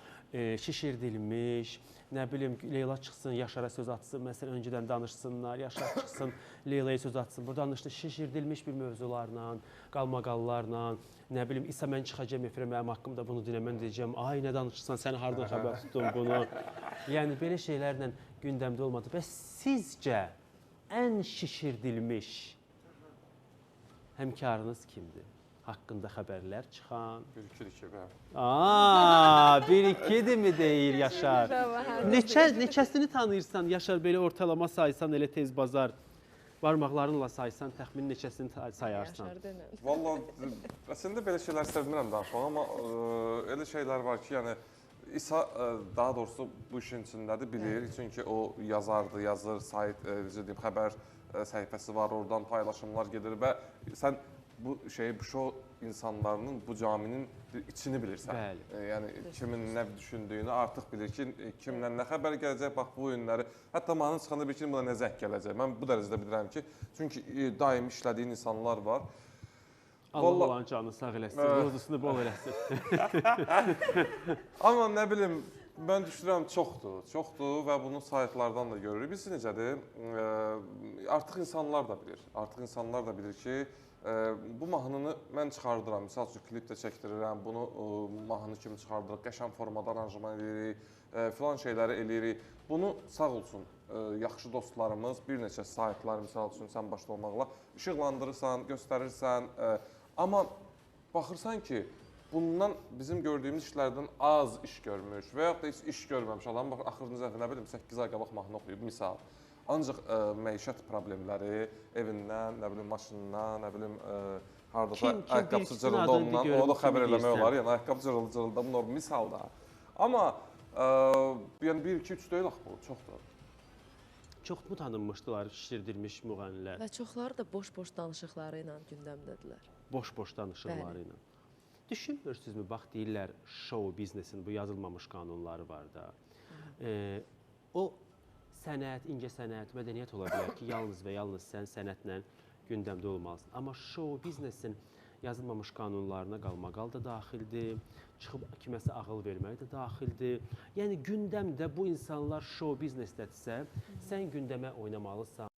şişirdilmiş, nə bilim, Leyla çıxsın, Yaşara söz atsın, məsələn, öncədən danışsınlar, Yaşar çıxsın, Leylaya söz atsın. Burada danışdı, şişirdilmiş bir mövzularla, qalmaqallarla, nə bilim, İsa mən çıxacağım efirə, mənim haqqımda bunu dinə, mən deyəcəm, ay, nə danışırsan, səni hardan xəbər tutdum bunu. Yəni, belə şeylərlə gündəmdə olmadı. Bəs sizcə ən şişirdilmiş həmkarınız kimdir? Haqqında xəbərlər çıxan. Bir-iki bəli. Bir-ikidir mi deyir Yaşar? Neçəsini tanıyırsan Yaşar, belə ortalama saysan, elə tez bazar barmaqlarınla saysan, təxmin neçəsini sayarsan? Yaşar denən. Valla, əslində belə şeylər sevmirəm danışmaq, amma elə şeylər var ki, yəni İsa daha doğrusu bu işin içindədir, bilir. Çünki o yazardı, yazır, sayt, xəbər səhifəsi var, oradan paylaşımlar gedir və sən bu şou insanlarının, bu caminin içini bilirsən. Bəli. Yəni kimin nə düşündüyünü artıq bilir ki, kimdən nə xəbər gələcək, bax bu oyunları. Hətta mahnı çıxanda bir ki, buna nə zəng gələcək. Mən bu dərəcədə bilirəm ki, çünki daim işlədiyin insanlar var. Allah olan canını sağ eləsin, ruzusunu bol eləsin. Amma nə bilim, mən düşünürəm çoxdur və bunu saytlardan da görürük. Biz necədir? Artıq insanlar da bilir ki, bu mahnını mən çıxardıram, misal üçün klip də çəkdirirəm, bunu mahnı kimi çıxardırıq, qəşəng formada aranjman edirik, filan şeyləri eləyirik. Bunu sağ olsun yaxşı dostlarımız, bir neçə saytlar, misal üçün sən başda olmaqla işıqlandırırsan, göstərirsən, amma baxırsan ki, bundan bizim gördüyümüz işlərdən az iş görmüş və yaxud da heç iş görməmiş adam, bax, axırıncı dəfə nə bilim 8 ay qabaq mahnı oxuyub, misal. Ancaq məişət problemləri evindən, nə bilim, maşınından, nə bilim, haradasa ayaqqabısı cırıldı ondan, ona da xəbər eləmək olar, yəni ayaqqabı cırıldı, bu normal misalda. Amma, yəni 1, 2, 3 deyil axı bu, çoxdur. Çoxmu tanınmışdılar şişirdilmiş müğənnilər? Və çoxları da boş-boş danışıqları ilə gündəmdədirlər. Boş-boş danışıqları ilə. Düşünmürsünüzmü, bax deyirlər, show biznesin bu yazılmamış qanunları var da. O sənət, incə sənət, mədəniyyət ola bilər ki, yalnız və yalnız sən sənətlə gündəmdə olmalısan. Amma show biznesin yazılmamış qanunlarına qalmaqal da daxildir, çıxıb kiməsə ağıl vermək də daxildir. Yəni gündəmdə bu insanlar show biznesdədirsə, sən gündəmə oynamalısan.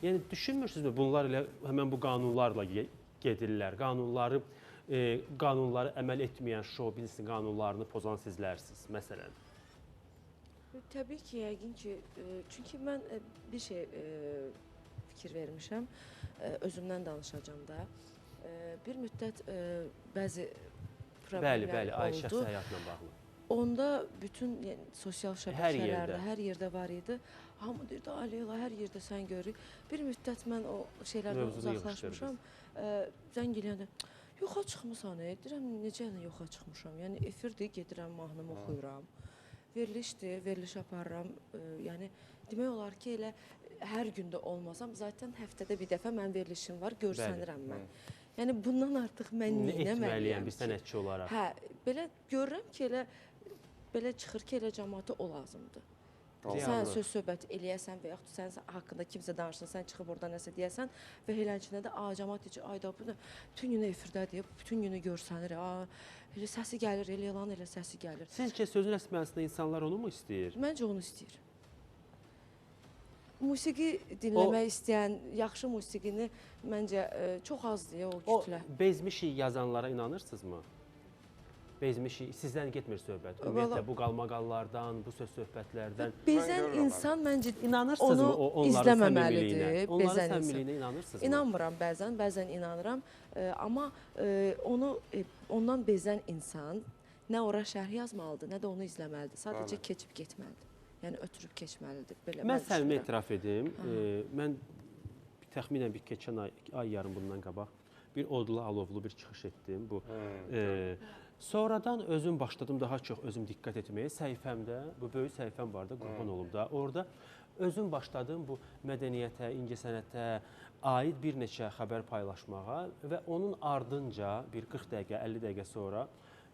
Yəni düşünmürsünüzmü bunlar elə həmən bu qanunlarla gedirlər. Qanunları əməl etməyən show biznesin qanunlarını pozan sizlərsiniz məsələn. Təbii ki, yəqin ki, çünki mən bir şey fikir vermişəm, özümdən danışacağam da. Bir müddət bəzi problemlər oldu. Bəli, şəxsi həyatla bağlı. Onda bütün sosial şəbəkələrdə, hər yerdə var idi. Hamı deyirdi, Leyla, hər yerdə sən görürük. Bir müddət mən o şeylərdən uzaqlaşmışam. Zəng eləyəndə, yoxa çıxmısan, deyirəm, necə yoxa çıxmışam? Yəni, efirdir, gedirəm, mahnımı oxuyuram. Verilişdir, veriliş aparıram. Yəni, demək olar ki, elə hər gündə olmasam, zaten həftədə bir dəfə mən verilişim var, görsənirəm mən. Yəni, bundan artıq mən etməliyəm bir sənətçi olaraq. Hə, belə görürəm ki, belə çıxır ki, elə cəmaata o lazımdır. Sən söz-söhbət eləyəsən və yaxud sən haqqında kimsə danışsın, sən çıxıb oradan nəsə deyəsən və eləncində də cəmaat deyir, ayda bu da bütün günü efirdədir, bütün günü görsənir, elə səsi gəlir, elə elan elə səsi gəlir. Sizcə sözün əsmənsində insanlar onu mu istəyir? Məncə onu istəyir. Musiqi dinləmək istəyən, yaxşı musiqini məncə çox azdır o kütlə. O bezmişik yazanlara inanırsınızmı? Bezmişik, sizdən getmir söhbət. Ümumiyyətlə, bu qalmaqallardan, bu söz-söhbətlərdən. Bezən insan məncə onu izləməməlidir. Onların səmimiliyinə inanırsınızmı? İnanmıram bəzən inanıram. Amma ondan bezən insan nə ora şərh yazmalıdır, nə də onu izləməlidir. Sadəcə keçib getməlidir. Yəni, ötürüb keçməlidir. Mən sənimi etiraf edim. Mən təxminən bir keçən ay yarım bundan qabaq bir odlu, alovlu bir çıxış etdim. Sonradan özüm başladım daha çox özüm diqqət etməyə. Səhifəmdə, bu böyük səhifəm var da, qurban olub da. Orada özüm başladım bu mədəniyyətə, incəsənətə aid bir neçə xəbər paylaşmağa və onun ardınca bir 40 dəqiqə, 50 dəqiqə sonra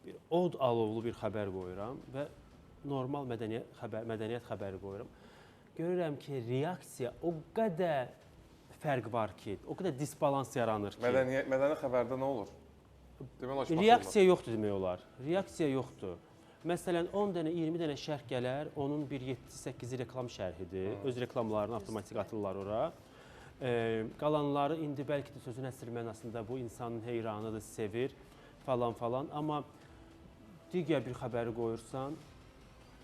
bir od alovlu bir xəbər qoyuram və normal mədəniyyət xəbəri qoyuram. Görürəm ki, reaksiya o qədər fərq var ki, o qədər disbalans yaranır ki. Mədəni xəbərdə nə olur? Reaksiya yoxdur demək olar. Reaksiya yoxdur. Məsələn, 10 dənə, 20 dənə şərh gələr, onun bir 7-8-i reklam şərhidir. Öz reklamlarını avtomatik atırlar ora. Qalanları indi bəlkə də sözün əsl mənasında bu insanın heyranıdır, sevir falan. Amma digər bir xəbəri qoyursan,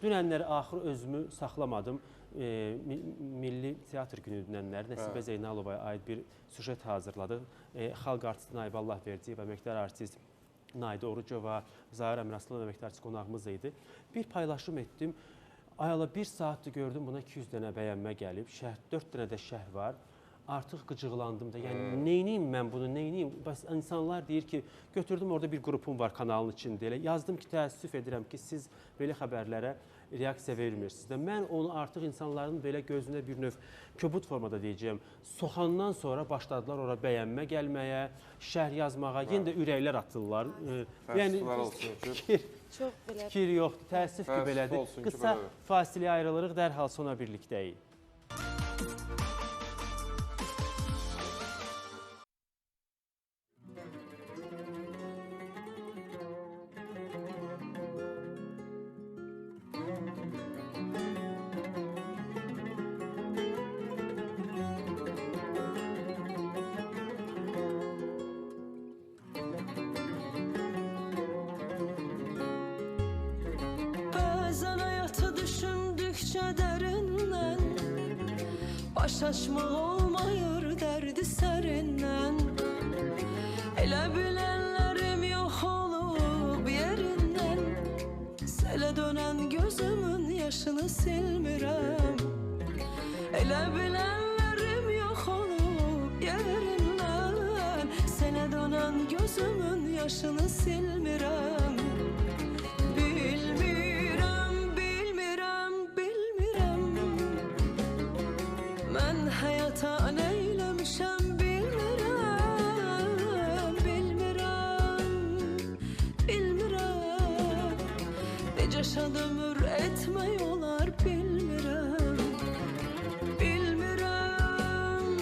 dünənləri axır özümü saxlamadım. Milli Teatr günü dünənləri Nəsibə Zeynalovaya aid bir süjet hazırladıq. Xalq artisti Naibə Allahverdiyev, əməkdar artist Naidə Orucova, Zahir Əmiraslan əməkdar artist qonağımız idi. Bir paylaşım etdim. Ayala bir saatdır gördüm, buna 200 dənə bəyənmə gəlib. 4 dənə də şərh var. Artıq qıcıqlandım da. Yəni, neyniyim mən bunu, neyniyim? İnsanlar deyir ki, götürdüm orada bir qrupum var kanalın içində. Yazdım ki, təəssüf edirəm ki, siz belə xəbərlərə reaksiya vermirsiniz. Mən onu artıq insanların belə gözünə bir növ köbut formada deyəcəyim. Soxandan sonra başladılar ora bəyənmə gəlməyə, şərh yazmağa, yenə də ürəklər atırlar. Təəssüflər olsun ki, fikir yoxdur, təəssüf ki, belədir. Qısa fasiləyə ayrılırıq, dərhal sonra birlikdəyik. Başaşmaq olmayır dərdi sərindən. Elə bilənlərim yox olub yerindən. Selə dönən gözümün yaşını silmirəm. Elə bilənlərim yox olub yerindən. Selə dönən gözümün yaşını silmirəm. Yaşad ömür etmək olar bilmirəm. Bilmirəm,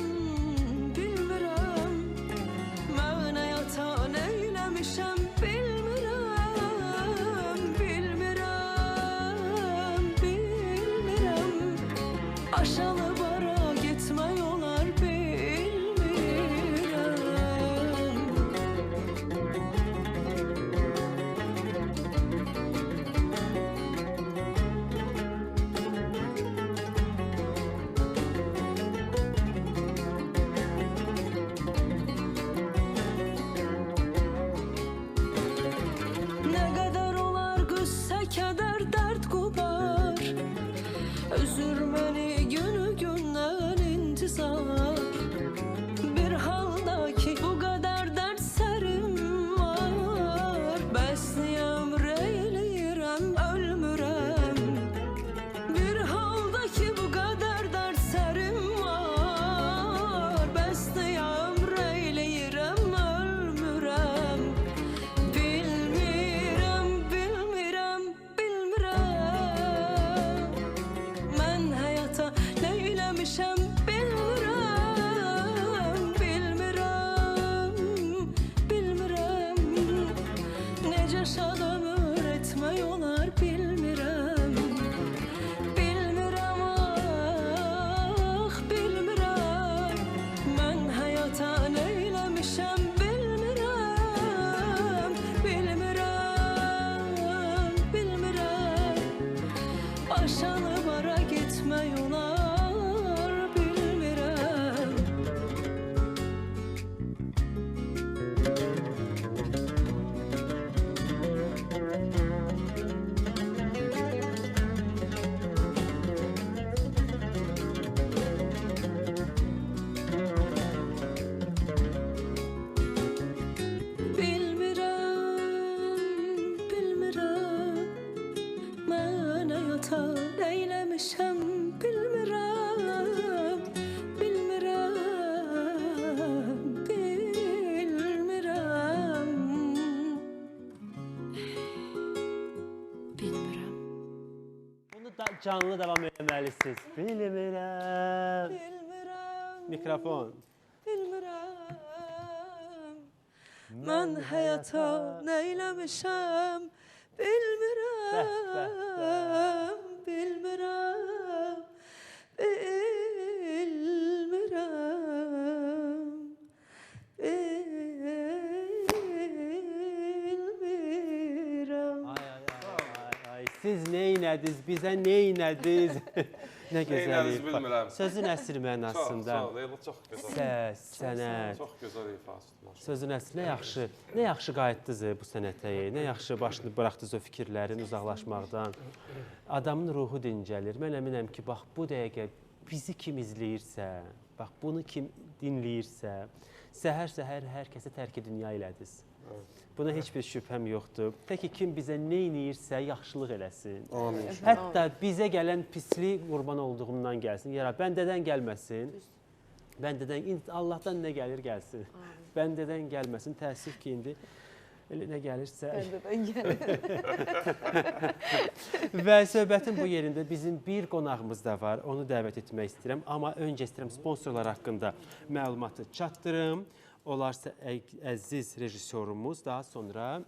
Aşağı bara gitmək olar bilmirəm. Bilmirəm, mənə yata neyləmişəm, bilmirəm, bilmirəm. Bunu da canlı davam etməlisiniz. Bilmirəm. Bilmirəm, Mikrofon. bilmirəm. Mən həyata neyləmişəm, bilmirəm, bilmirəm, bilmirəm, bilmirəm. Ay, siz neynədiniz, bizə neynədiniz? Nə gözəl Neynədiniz ifa. bilmirəm. Sözün əsri mənasında. Sağ ol, Leyla, çox gözəl. Səs, sənət. Çox gözəl ifadə tutmuş. Sözün əsli nə yaxşı qayıtdınız bu sənətə, nə yaxşı başını buraxdınız o fikirlərin uzaqlaşmaqdan. Adamın ruhu dincəlir. Mən əminəm ki, bax bu dəqiqə bizi kim izləyirsə, bax bunu kim dinləyirsə, səhər-səhər hər kəsə tərk dünya elədiniz. Buna heç bir şübhəm yoxdur. Təki kim bizə nə edirsə, yaxşılıq eləsin. Amin. Hətta bizə gələn pislik qurban olduğumdan gəlsin. Bəndədən gəlməsin. Bəndədən, Allahdan nə gəlir gəlsin. Bəndədən gəlməsin. Təəssüf ki, indi elə nə gəlirsə. Bəndədən gəlir. Və söhbətin bu yerində bizim bir qonağımız da var. Onu dəvət etmək istəyirəm. Amma öncə istəyirəm sponsorlar haqqında məlumatı çatdırım. Onlarsa əziz rejissorumuz, daha sonra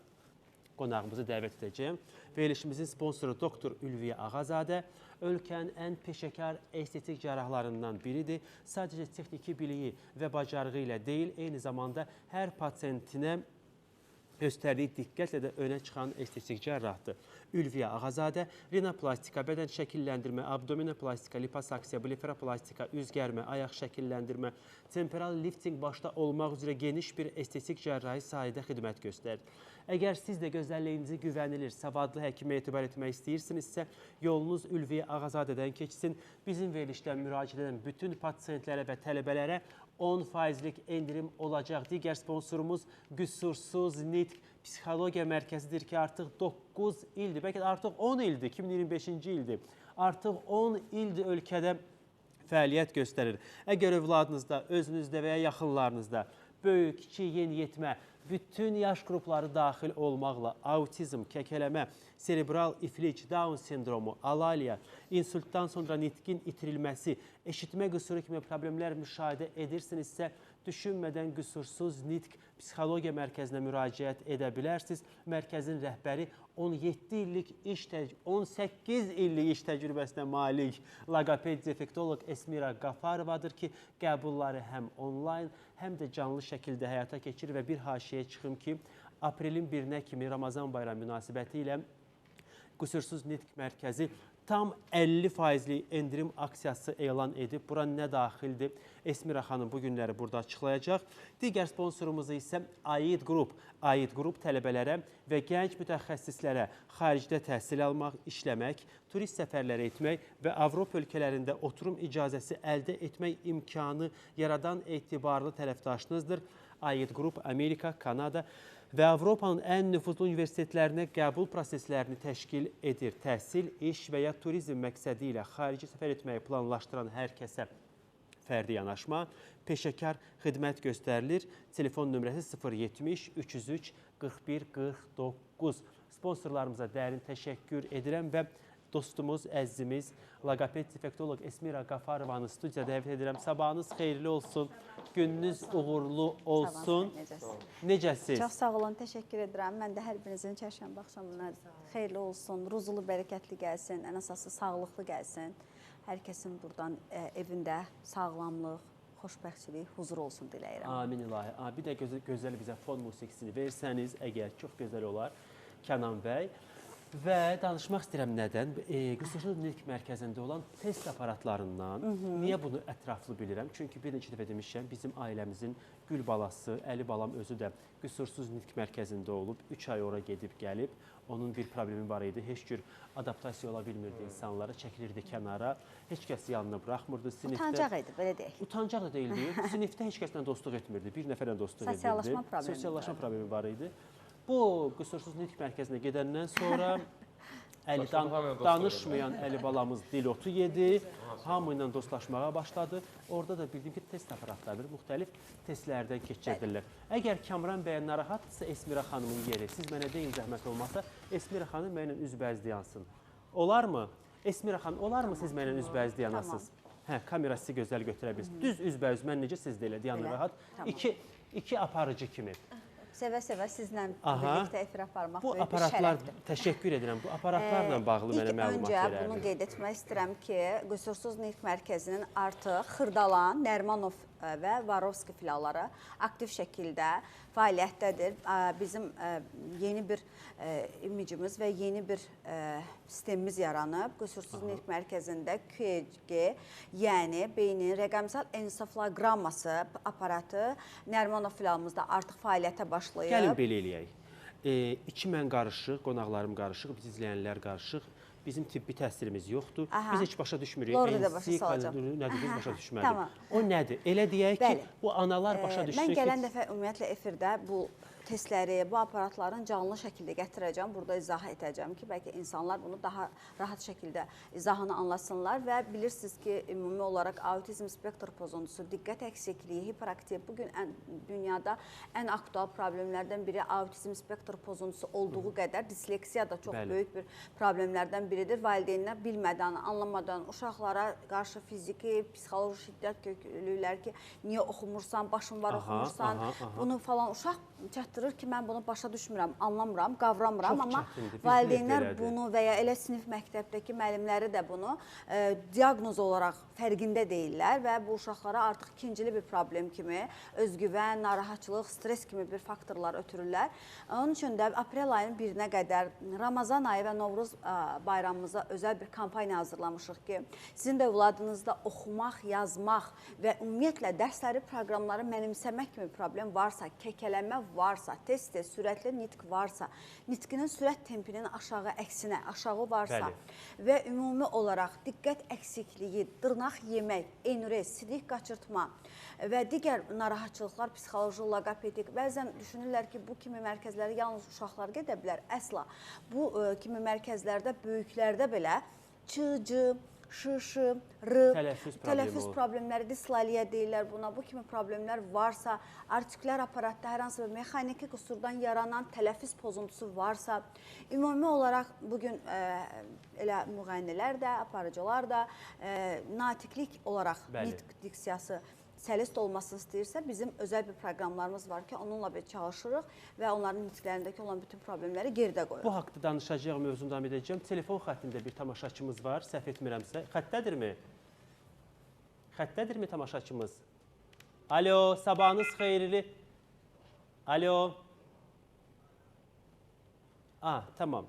qonağımızı dəvət edəcəm. Verilişimizin sponsoru doktor Ülviyə Ağazadə ölkənin ən peşəkar estetik cərrahlarından biridir. Sadəcə texniki biliyi və bacarığı ilə deyil, eyni zamanda hər pasiyentinə göstərdiyi diqqətlə də önə çıxan estetik cərrahdır. Ülviyə Ağazadə rinoplastika, bədən şəkilləndirmə, abdominoplastika, liposaksiya, blefaroplastika, üz gərmə, ayaq şəkilləndirmə, temporal lifting başda olmaq üzrə geniş bir estetik cərrahi sahədə xidmət göstərir. Əgər siz də gözəlliyinizi güvənilir, savadlı həkimə etibar etmək istəyirsinizsə, yolunuz Ülviyə Ağazadədən keçsin. Bizim verilişdən müraciət edən bütün pasiyentlərə və tələbələrə 10%lik endirim olacaq. Digər sponsorumuz Qüsursuz Nitq Psixologiya Mərkəzidir ki, artıq 9 ildir, bəlkə də artıq 10 ildir, 2025-ci ildir. Artıq 10 ildir ölkədə fəaliyyət göstərir. Əgər övladınızda, özünüzdə və ya yaxınlarınızda böyük, kiçik, yeniyetmə, bütün yaş qrupları daxil olmaqla autizm, kəkələmə, serebral iflic, Down sindromu, alaliya, insultdan sonra nitqin itirilməsi, eşitmə qüsuru kimi problemlər müşahidə edirsinizsə, düşünmədən Qüsursuz Nitq Psixologiya Mərkəzinə müraciət edə bilərsiniz. Mərkəzin rəhbəri 18 illik iş təcrübəsinə malik loqoped defektoloq Esmira Qafarovadır ki, qəbulları həm onlayn, həm də canlı şəkildə həyata keçirir və bir haşiyə çıxım ki, aprelin 1-nə kimi Ramazan bayramı münasibəti ilə Qüsursuz Nitq Mərkəzi tam 50%lik endirim aksiyası elan edib. Bura nə daxildir? Esmira xanım bu günləri burada açıqlayacaq. Digər sponsorumuz isə AID Group. AID Group tələbələrə və gənc mütəxəssislərə xaricdə təhsil almaq, işləmək, turist səfərləri etmək və Avropa ölkələrində oturum icazəsi əldə etmək imkanı yaradan etibarlı tərəfdaşınızdır. AID Group Amerika, Kanada və Avropanın ən nüfuzlu universitetlərinə qəbul proseslərini təşkil edir. Təhsil, iş və ya turizm məqsədi ilə xarici səfər etməyi planlaşdıran hər kəsə fərdi yanaşma, peşəkar xidmət göstərilir. Telefon nömrəsi 070 303 41 49. Sponsorlarımıza dərin təşəkkür edirəm və dostumuz, əzizimiz, loqoped defektoloq Esmira Qafarovanı studiyada dəvət edirəm. Sabahınız xeyirli olsun, gününüz uğurlu olsun. Necəsiz? Çox sağ olun, təşəkkür edirəm. Mən də hər birinizin çərşənbə axşamına xeyirli olsun, ruzulu, bərəkətli gəlsin, ən əsası sağlıqlı gəlsin. Hər kəsin buradan evində sağlamlıq, xoşbəxtçilik, huzur olsun diləyirəm. Amin ilahi. Bir də gözəl bizə fon musiqisini versəniz, əgər çox gözəl olar, Kənan bəy. Və danışmaq istəyirəm nədən? Qüsursuz nitq mərkəzində olan test aparatlarından. Niyə bunu ətraflı bilirəm? Çünki bir neçə dəfə demişəm, bizim ailəmizin gül balası, Əli balam özü də qüsursuz nitq mərkəzində olub, 3 ay ora gedib gəlib. Onun bir problemi var idi. Heç cür adaptasiya ola bilmirdi insanlara, çəkilirdi kənara. Heç kəs yanına buraxmırdı. Utancaq idi, belə deyək. Utancaq da deyildi. Sinifdə heç kəslə dostluq etmirdi. Bir nəfərlə dostluq edirdi. Sosiallaşma problemi var idi. Bu qüsursuz nitq mərkəzinə gedəndən sonra Əlidən danışmayan Əli balamız dilotu yedi, hamı ilə dostlaşmağa başladı. Orada da bildim ki, test aparatları müxtəlif testlərdən keçirdirlər. Əgər Kamran bəyə narahatdırsa Esmira xanımın yeri, siz mənə deyin zəhmət olmasa, Esmira xanım mənlə üzbəüzləyansın. Olarmı? Esmira xanım, olarmı siz mənlə üzbəüzləyanasınız? Hə, kamera sizi gözəl götürə bilirsiniz. Düz üzbəüz, mən necə siz də elə deyən rahat. İki aparıcı kimi. Sevə-sevə sizlə birlikdə efir aparmaq bu böyük bir aparatlar, şərəfdir. Təşəkkür edirəm. Bu aparatlarla bağlı mənə məlumat İlk öncə verərdi. bunu qeyd etmək istəyirəm ki, Qüsursuz Nitq Mərkəzinin artıq Xırdalan, Nərmanov və Varovski filialları aktiv şəkildə fəaliyyətdədir. Bizim yeni bir imicimiz və yeni bir sistemimiz yaranıb. Qüsursuz Nitq Mərkəzində QEG, yəni beynin rəqəmsal ensefalogramması aparatı Nərmanov filialımızda artıq fəaliyyətə başlayıb. Gəlin belə eləyək. İki mən qarışıq, qonaqlarım qarışıq, biz izləyənlər qarışıq. Bizim tibbi təsirimiz yoxdur. Biz heç başa düşmürük. Doğru da başa salacağım. Nədir, biz başa düşmədik. O nədir? Elə deyək ki, bu analar başa düşsün ki... Mən gələn dəfə ümumiyyətlə efirdə bu testləri, bu aparatların canlı şəkildə gətirəcəm. Burada izah edəcəm ki, bəlkə insanlar bunu daha rahat şəkildə izahını anlasınlar və bilirsiniz ki, ümumi olaraq autizm spektr pozuntusu, diqqət əksikliyi, hiperaktiv, bugün dünyada ən aktual problemlərdən biri autizm spektr pozuntusu olduğu qədər disleksiya da çox böyük bir problemlərdən biridir. Valideynlər bilmədən, anlamadan uşaqlara qarşı fiziki, psixoloji şiddət köklüklər ki, niyə oxumursan, başın var oxumursan, bunu falan uşaq çatdırır ki, mən bunu başa düşmürəm, anlamıram, qavramıram, amma valideynlər bunu və ya elə sinif məktəbdəki müəllimləri də bunu diaqnoz olaraq fərqində deyirlər və bu uşaqlara artıq ikincili bir problem kimi özgüvən, narahatçılıq, stres kimi bir faktorlar ötürürlər. Onun üçün də aprel ayının 1-nə qədər Ramazan ayı və Novruz bayramımıza özəl bir kampaniya hazırlamışıq ki, sizin də övladınızda oxumaq, yazmaq və ümumiyyətlə dərsləri, proqramları mənimsəmək kimi problem varsa, kəkələnmə varsa, tez-tez sürətli nitq varsa, nitqinin sürət tempinin aşağı, əksinə, aşağı varsa və ümumi olaraq diqqət əksikliyi, dırnaq yemək, enures, sidik qaçırtma və digər narahatçılıqlar, psixoloji, logopedik, bəzən düşünürlər ki, bu kimi mərkəzləri yalnız uşaqlar gedə bilər. Əsla, bu kimi mərkəzlərdə, böyüklərdə belə çı-cı, şı-şı, r, tələffüz problemləri, dislaliya deyirlər buna. Bu kimi problemlər varsa, artikulyar aparatda hər hansı bir mexaniki qüsurdan yaranan tələffüz pozuntusu varsa, ümumi olaraq bugün elə müğənnilər də, aparıcılar da natiqlik olaraq nitq diksiyası səlist olmasını istəyirsə, bizim özəl bir proqramlarımız var ki, onunla bir çalışırıq və onların nitqlərindəki olan bütün problemləri geridə qoyuruq. Bu haqda danışacağım, mövzunu davam edəcəm. Telefon xəttində bir tamaşaçımız var, səhv etmirəmsə. Xəttədirmi? Xəttədirmi tamaşaçımız? Alo, sabahınız xeyirli. Alo. Tamam,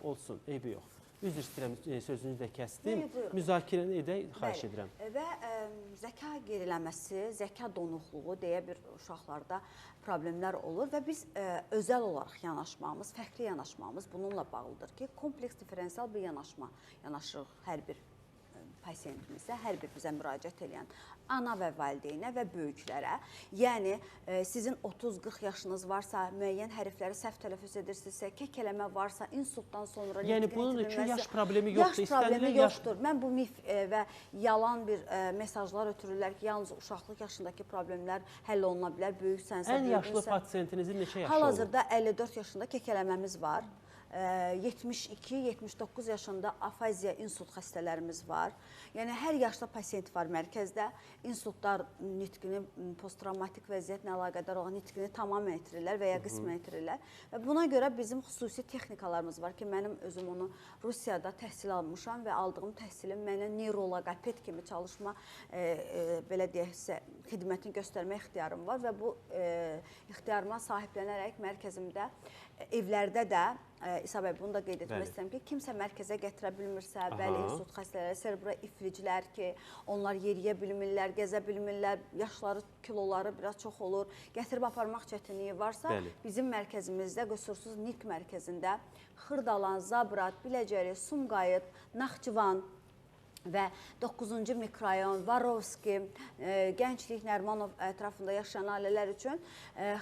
olsun, eybi yox. Üzr istəyirəm, sözünüzü də kəsdim. Müzakirəni edək, xahiş edirəm. Və zəka geriləməsi, zəka donuqluğu deyə bir uşaqlarda problemlər olur və biz özəl olaraq yanaşmamız, fərqli yanaşmamız bununla bağlıdır ki, kompleks diferensial bir yanaşırıq hər bir pasiyentimizə, hər bir bizə müraciət edən ana və valideynə və böyüklərə. Yəni, sizin 30-40 yaşınız varsa, müəyyən hərfləri səhv tələffüz edirsinizsə, kəkələmə varsa, insultdan sonra... Yəni, bunun üçün yaş problemi yoxdur, yaş problemi yoxdur. Mən bu mif və yalan bir mesajlar ötürürlər ki, yalnız uşaqlıq yaşındakı problemlər həll oluna bilər, böyüksənsə, ən yaşlı pasiyentinizin neçə yaşı olur? Hal-hazırda 54 yaşında kəkələməmiz var. 72-79 yaşında afaziya, insult xəstələrimiz var. Yəni, hər yaşda pasiyent var mərkəzdə. İnsultlar nitqini, posttraumatik vəziyyətlə əlaqədar olan nitqini tamamən itirirlər və ya qismən itirirlər. Və buna görə bizim xüsusi texnikalarımız var ki, mənim özüm onu Rusiyada təhsil almışam və aldığım təhsilim mənə neurologoped kimi çalışma, belə deyək, xidmətini göstərmə ixtiyarım var və bu ixtiyarıma sahiblənərək mərkəzimdə evlərdə də İsa bəy, bunu da qeyd etmək Bəli. istəyirəm ki, kimsə mərkəzə gətirə bilmirsə, bəli, insult xəstələri, serebral iflicilər ki, onlar yeriyə bilmirlər, gəzə bilmirlər, yaşları, kiloları biraz çox olur, gətirib aparmaq çətinliyi varsa, Bəli. bizim mərkəzimizdə, qüsursuz NİK mərkəzində Xırdalan, Zabrat, Biləcəri, Sumqayıt, Naxçıvan və 9-cu mikrorayon, Varovski, Gənclik, Nərimanov ətrafında yaşayan ailələr üçün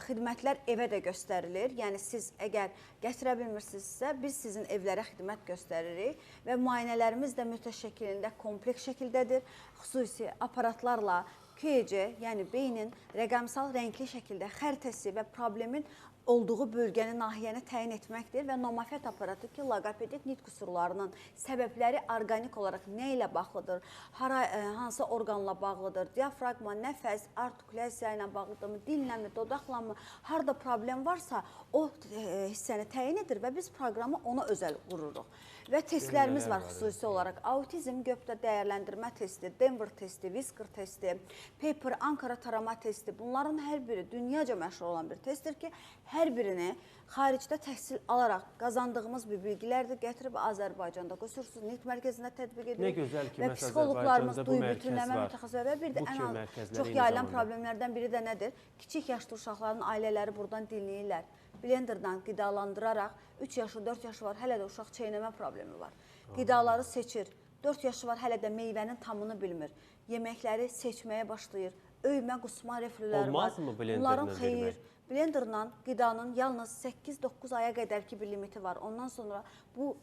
xidmətlər evə də göstərilir. Yəni siz əgər gətirə bilmirsinizsə, biz sizin evlərə xidmət göstəririk və müayinələrimiz də mütəşəkkilində kompleks şəkildədir. Xüsusi aparatlarla QEC, yəni beynin rəqəmsal rəngli şəkildə xəritəsi və problemin olduğu bölgəni, nahiyəni təyin etməkdir və nomofet aparatı ki, loqopedik nitq qüsurlarının səbəbləri orqanik olaraq nə ilə bağlıdır, hansı orqanla bağlıdır, diafraqma, nəfəs, artikulyasiya ilə bağlıdırmı, dillə mi, dodaqla mı, harada problem varsa o hissəni təyin edir və biz proqramı ona özəl qururuq. Və testlərimiz var xüsusi olaraq. Autizm, göbdə dəyərləndirmə testi, Denver testi, Whisker testi, Paper, Ankara tarama testi. Bunların hər biri dünyaca məşhur olan bir testdir ki, hər birini xaricdə təhsil alaraq qazandığımız bir bilgilərdir. Gətirib Azərbaycanda qüsursuz NİK mərkəzində tətbiq edirik. Nə gözəl ki, və məsələn, psixoloqlarımız, Azərbaycanda bu duyu mərkəz bütünləmə var. mütəxəssisləri və bir də Bu kimi ən mərkəzlər çox eyni yayılan zamanda. problemlərdən biri də nədir? Kiçik yaşlı uşaqların ailələri buradan dinləyirlər. Blenderdan qidalandıraraq 3 yaşı, 4 yaşı var, hələ də uşaq çeynəmə problemi var. Qidaları seçir. 4 yaşı var, hələ də meyvənin tamını bilmir. Yeməkləri seçməyə başlayır. Öymə, qusma reflüləri var. Olmazmı blenderlə Bunların xeyir. vermək? Blenderla qidanın yalnız 8-9 aya qədər ki bir limiti var. Ondan sonra bu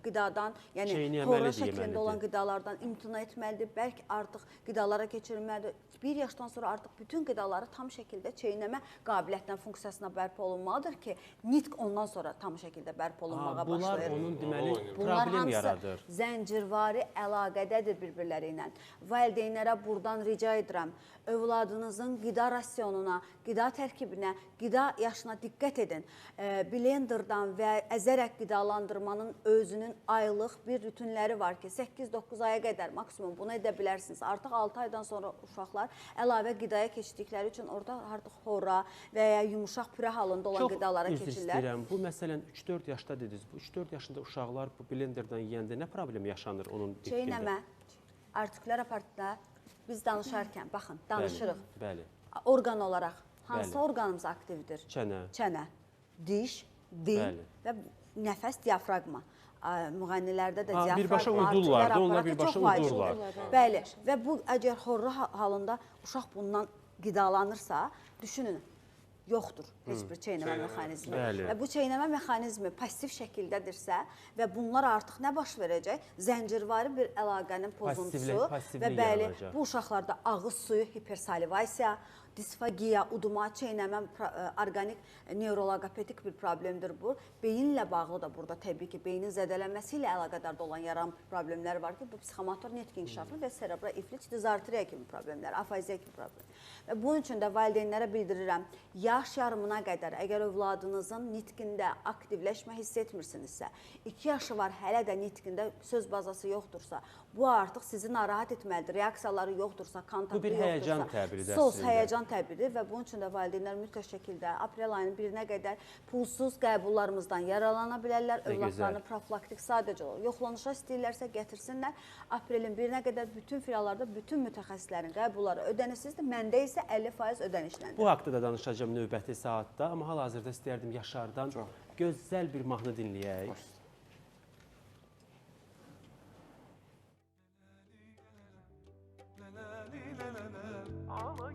qidadan, yəni Çeynəyəməlidir, horra şəklində yeməlidir. olan qidalardan imtina etməlidir. Bəlkə artıq qidalara keçirilməlidir. 1 yaşdan sonra artıq bütün qidaları tam şəkildə çeynəmə qabiliyyətindən, funksiyasına bərpa olunmalıdır ki, nitq ondan sonra tam şəkildə bərpa olunmağa Bunlar başlayır. onun deməli Bunlar problem hamısı yaradır. zəncirvari əlaqədədir bir-birləri ilə. Valideynlərə buradan rica edirəm, övladınızın qida rasionuna, qida tərkibinə, qida yaşına diqqət edin. Blenderdan və əzərək qidalandırmanın özünün aylıq bir rutinləri var ki, 8-9 aya qədər maksimum bunu edə bilərsiniz. Artıq 6 aydan sonra uşaqlar əlavə qidaya keçdikləri üçün orada artıq horra və ya yumuşaq pürə halında olan qidalara Çox üzr keçirlər. istəyirəm. Bu məsələn 3-4 yaşda dediniz. Bu 3-4 yaşında uşaqlar bu blenderdan yeyəndə nə problem yaşanır onun nitqində? Çeynəmə, artikulyar aparatda biz danışarkən, baxın, danışırıq. Bəli. Orqan olaraq hansı Bəli. orqanımız aktivdir? Çənə. Çənə, diş, dil Bəli. və nəfəs diafraqma. Müğənnilərdə də diafraqma, birbaşa artikulyar uydurlar da, onlar aparatı birbaşa çox vacibdir. uydurlar. Bəli, və bu əgər horra halında uşaq bundan qidalanırsa, düşünün, yoxdur heç bir çeynəmə mexanizmi. Bəli. Və bu çeynəmə mexanizmi pasiv şəkildədirsə və bunlar artıq nə baş verəcək? Zəncirvari bir əlaqənin pozuntusu və bəli, yaranacaq. bu uşaqlarda ağız suyu, hipersalivasiya, disfagiya, uduma, çeynəmə, orqanik neuroloqopedik bir problemdir bu. Beyinlə bağlı da burada təbii ki, beynin zədələnməsi ilə əlaqədar olan yaran problemlər var ki, bu psixomotor nitq inkişafı və serebral iflic, dizartriya kimi problemlər, afaziya kimi problem. Və bunun üçün də valideynlərə bildirirəm, yaş yarımına qədər əgər övladınızın nitqində aktivləşmə hiss etmirsinizsə, 2 yaşı var, hələ də nitqində söz bazası yoxdursa, bu artıq sizi narahat etməlidir, reaksiyaları yoxdursa, kontaktı Bu bir yoxdursa, həyəcan təbiridir sos əslində. həyəcan təbiridir və bunun üçün də valideynlər mütləq şəkildə aprel ayının 1-nə qədər pulsuz qəbullarımızdan yararlana bilərlər. Övladlarını profilaktik sadəcə olaraq yoxlanışa istəyirlərsə gətirsinlər. Aprelin 1-nə qədər bütün filiallarda bütün mütəxəssislərin qəbulları ödənişsizdir. Məndə isə 50% ödənişləndir. Bu haqda da danışacağım növbəti saatda, amma hal-hazırda istəyərdim Yaşardan gözəl bir mahnı dinləyək. Ana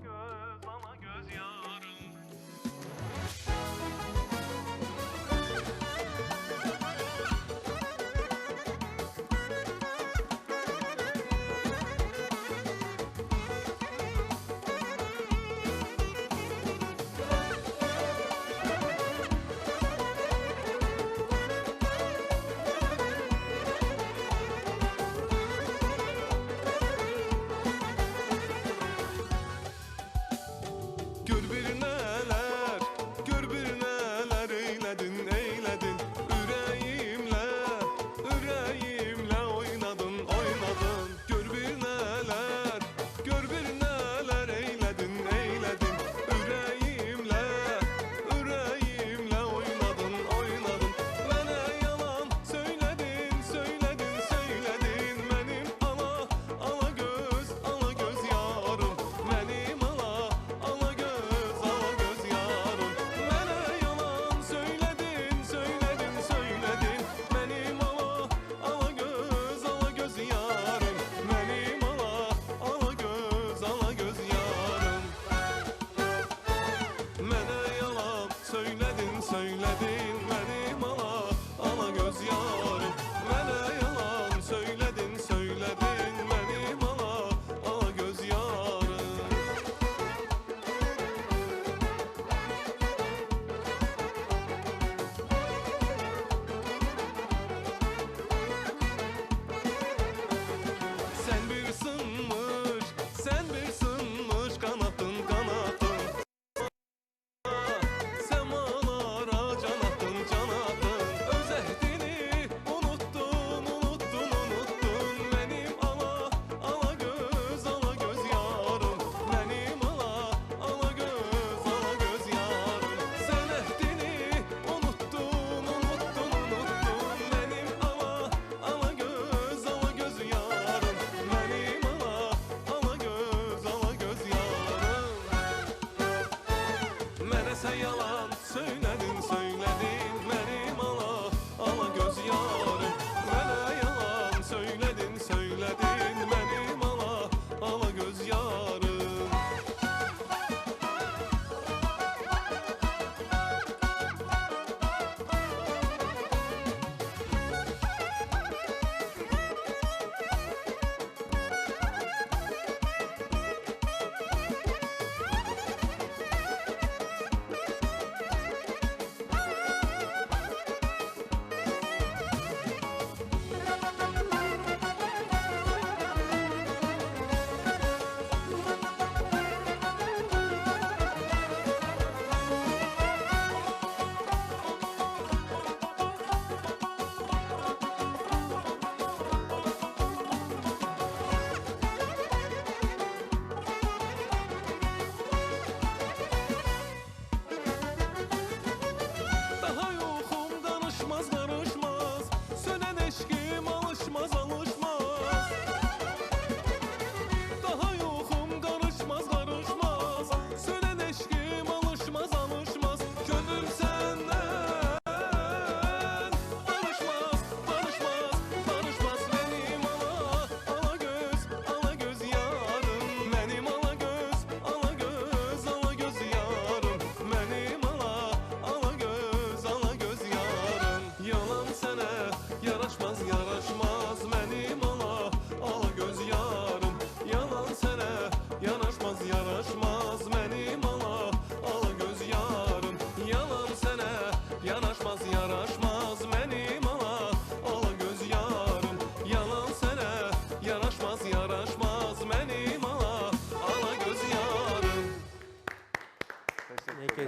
göz yarım. Gör bir nələr eylədin, eylədin. Ürəyimlə oynadın, oynadın. Gör bir nələr eylədin, eylədin. Ürəyimlə oynadın,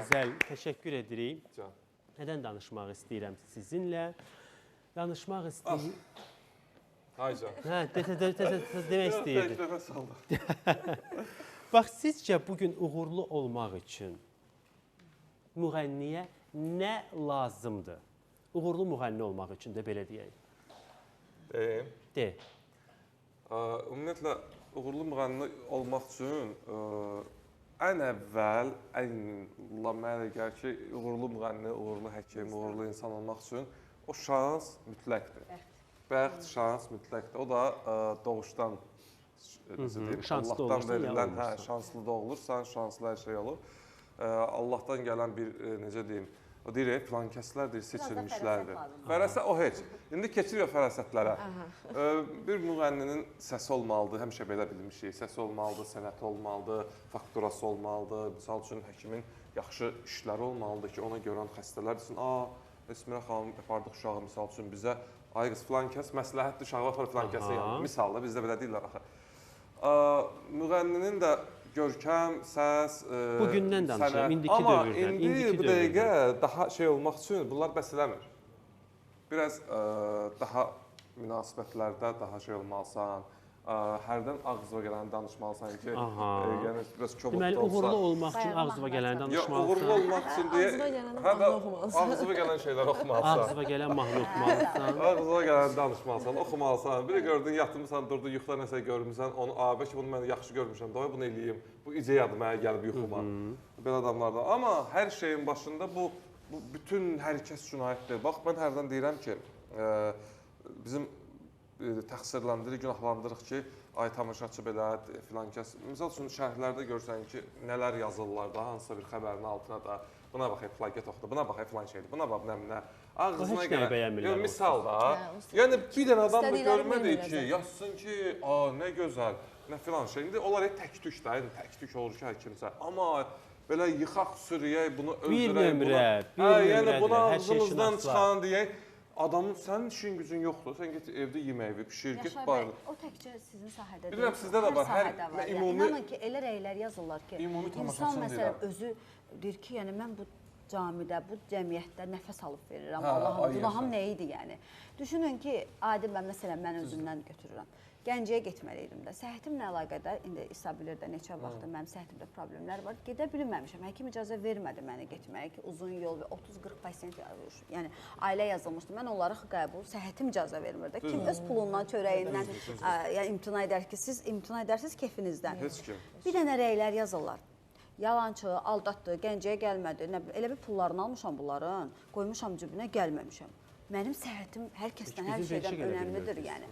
gözəl. Təşəkkür edirik. Can. Nədən danışmaq istəyirəm sizinlə? Danışmaq istəyirəm. Hay can. Hə, demək istəyirdim. Tək nəfəs aldı. Bax, sizcə bugün uğurlu olmaq üçün müğənniyə nə lazımdır? Uğurlu müğənni olmaq üçün də belə deyək. De. Ümumiyyətlə, uğurlu müğənni olmaq üçün ən əvvəl, mənə elə gəlir ki, uğurlu müğənni, uğurlu həkim, uğurlu insan olmaq üçün o şans mütləqdir. Bəxt, şans mütləqdir. O da doğuşdan, Allahdan verilən, şanslı doğulursan, şanslı hər şey olur. Allahdan gələn bir, necə deyim, o deyir, filan kəslər deyir, seçilmişlərdir. Fərasət o heç. İndi keçirik o fərasətlərə. Bir müğənninin səsi olmalıdır, həmişə belə bilmişik. Səsi olmalıdır, sənəti olmalıdır, fakturası olmalıdır. Misal üçün, həkimin yaxşı işləri olmalıdır ki, ona görən xəstələr desin, Esmirə xanım apardıq uşağı, misal üçün bizə, ay qız filan kəs, məsləhətdir uşağı apar filan kəsin yanına. Misal da bizdə belə deyirlər axı. Müğənninin də görkəm, səs, bugündən danışıram, indiki dövrdən. Amma indi bu dəqiqə daha şey olmaq üçün bunlar bəs eləmir. Biraz daha münasibətlərdə daha şey olmalısan, hərdən ağzına gələni danışmalısan ki, yəni biraz kobudda olsan. Deməli, uğurlu olmaq üçün ağzına gələni danışmalısan. Yox, uğurlu olmaq üçün deyə, ağzına gələn şeylər oxumalısan. Ağzına gələn mahnı oxumalısan. Ağzına gələni danışmalısan, oxumalısan. Biri gördün, yatmışsan, durdun, yuxuda nəsə görmüsən, onu, bəlkə bunu mən yaxşı görmüşəm, daha bunu eləyim. Bu ideyadır mənə gəlib yuxuma. Belə adamlardan. Amma hər şeyin başında bu bütün hər kəs üçün aiddir. Bax, mən hərdən deyirəm ki, bizim təqsirləndiririk, günahlandırıq ki, ay tamaşaçı belə filan kəs. Misal üçün şərhlərdə görsən ki, nələr yazırlar da, hansısa bir xəbərin altına da, buna baxay plaket oxudu, buna baxay filan şeydir, buna bax nə. Ağzına gələn, misal da, yəni bir dənə adam da görmədik ki, yazsın ki, nə gözəl, nə filan şey. İndi onlar tək-tük də, tək-tük olur ki, hər kimsə. Amma belə yıxaq sürüyək, bunu öldürək, yəni buna ağzımızdan çıxan deyək, adamın sənin işin gücün yoxdur, sən get evdə yeməyi pişir, get barı. O təkcə sizin sahədə deyil. Bilirəm, sizdə də var. İnanın ki, elə rəylər yazırlar ki, insan məsələn özü deyir ki, yəni mən bu camidə, bu cəmiyyətdə nəfəs alıb verirəm, Allahım, günahım nə idi yəni. Düşünün ki, adi məsələn, mən özümdən götürürəm. Gəncəyə getməliydim də. Səhhətimlə əlaqədar, indi İsa bilir də neçə vaxtdır mənim səhhətimdə problemlər var. Gedə bilməmişəm. Həkim icazə vermədi mənə getməyə ki, uzun yol və 30-40 pasiyent, yəni ailə yazılmışdı. Mən onları qəbul, səhhətim icazə vermirdi. Kim öz pulundan, çörəyindən imtina edər ki, siz imtina edərsiniz kefinizdən. Heç kim. Bir dənə rəylər yazırlar. Yalançı, aldatdı, Gəncəyə gəlmədi. Elə bir pullarını almışam bunların, qoymuşam cibinə, gəlməmişəm. Mənim səhhətim hər kəsdən, hər şeydən önəmlidir yəni.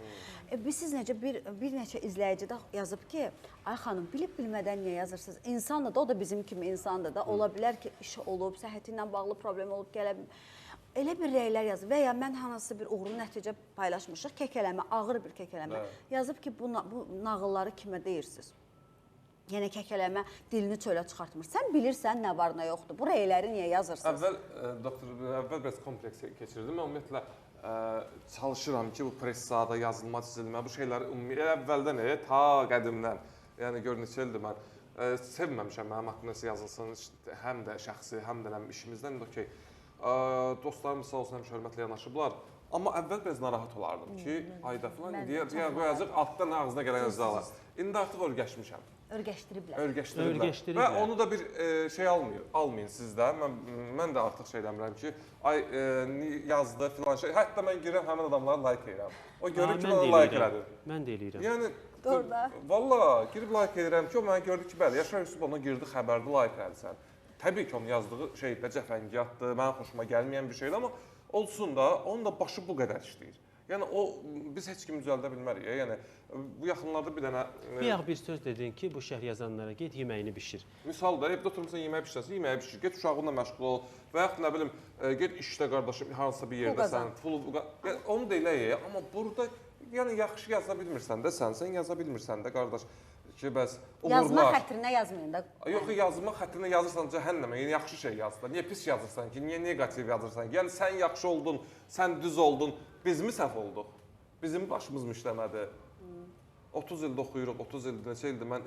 Siz necə bir neçə izləyici də yazıb ki, ay xanım, bilib-bilmədən niyə yazırsınız? İnsandır da, o da bizim kimi insandır da. Ola bilər ki, işi olub, səhhəti ilə bağlı problem olub, gələ bilmir. Elə bir rəylər yazıb və ya mən hansı bir uğurlu nəticə paylaşmışıq, kəkələmə, ağır bir kəkələmə. Yazıb ki, bu nağılları kimə deyirsiniz? Yəni kəkələmə dilini çölə çıxartmır. Sən bilirsən nə var, nə yoxdur. Bu rəyləri niyə yazırsınız? Əvvəl biraz kompleks keçirdim. Mən ümumiyyətlə çalışıram ki, bu pressada yazılma, çizilmə, bu şeyləri əvvəldən, ta qədimdən, yəni gör neçə ildir mən sevməmişəm mənim haqqımda yazılsın, həm də şəxsi, həm də işimizdən də okey. Dostlarım sağ olsun həmişə hörmətlə yanaşıblar. Amma əvvəl biraz narahat olardım ki, ayda filan deyə qoyacaq, altdan ağzına gələn yazılar. İndi artıq örgəşmişəm. Örgəşdiriblər. Və onu da bir şey almayın sizdə. Mən də artıq şey demirəm ki, ay yazdı filan şey. Hətta mən girirəm, həmin adamları like edirəm. O görür ki, onu like elədir. Mən də eləyirəm. Yəni, valla girib like edirəm ki, o mənə gördü ki, bəli, Yaşar Yusuf ona girdi, xəbərdə like elədisən. Təbii ki, onun yazdığı şey də cəfəngiyatdır, mənə xoşuma gəlməyən bir şeydir, amma olsun da, onun da başı bu qədər işləyir. Yəni biz heç kimi düzəldə bilmərik. Yəni bu yaxınlarda bir dənə bir söz dedin ki, bu şərh yazanlara get yeməyini bişir. Misal da evdə oturmusan yeməyi bişirsən, yeməyi bişir. Get uşağınla məşğul ol və yaxud nə bilim get işdə qardaşım hansısa bir yerdəsən, yəni onu da elə, amma burada yəni yaxşı yaza bilmirsən də sən yaza bilmirsən də qardaş. Yazma xətrinə yazmayın da. Yox, yazma xətrinə yazırsan cəhənnəmə, yəni yaxşı şey yazırsan. Niyə pis yazırsan ki, niyə negativ yazırsan ki? Yəni sən yaxşı oldun, sən düz oldun, biz mi səhv olduq? Bizim başımız mı işləmədi? 30 ildə oxuyuruq, 30 ildə neçə ildir mən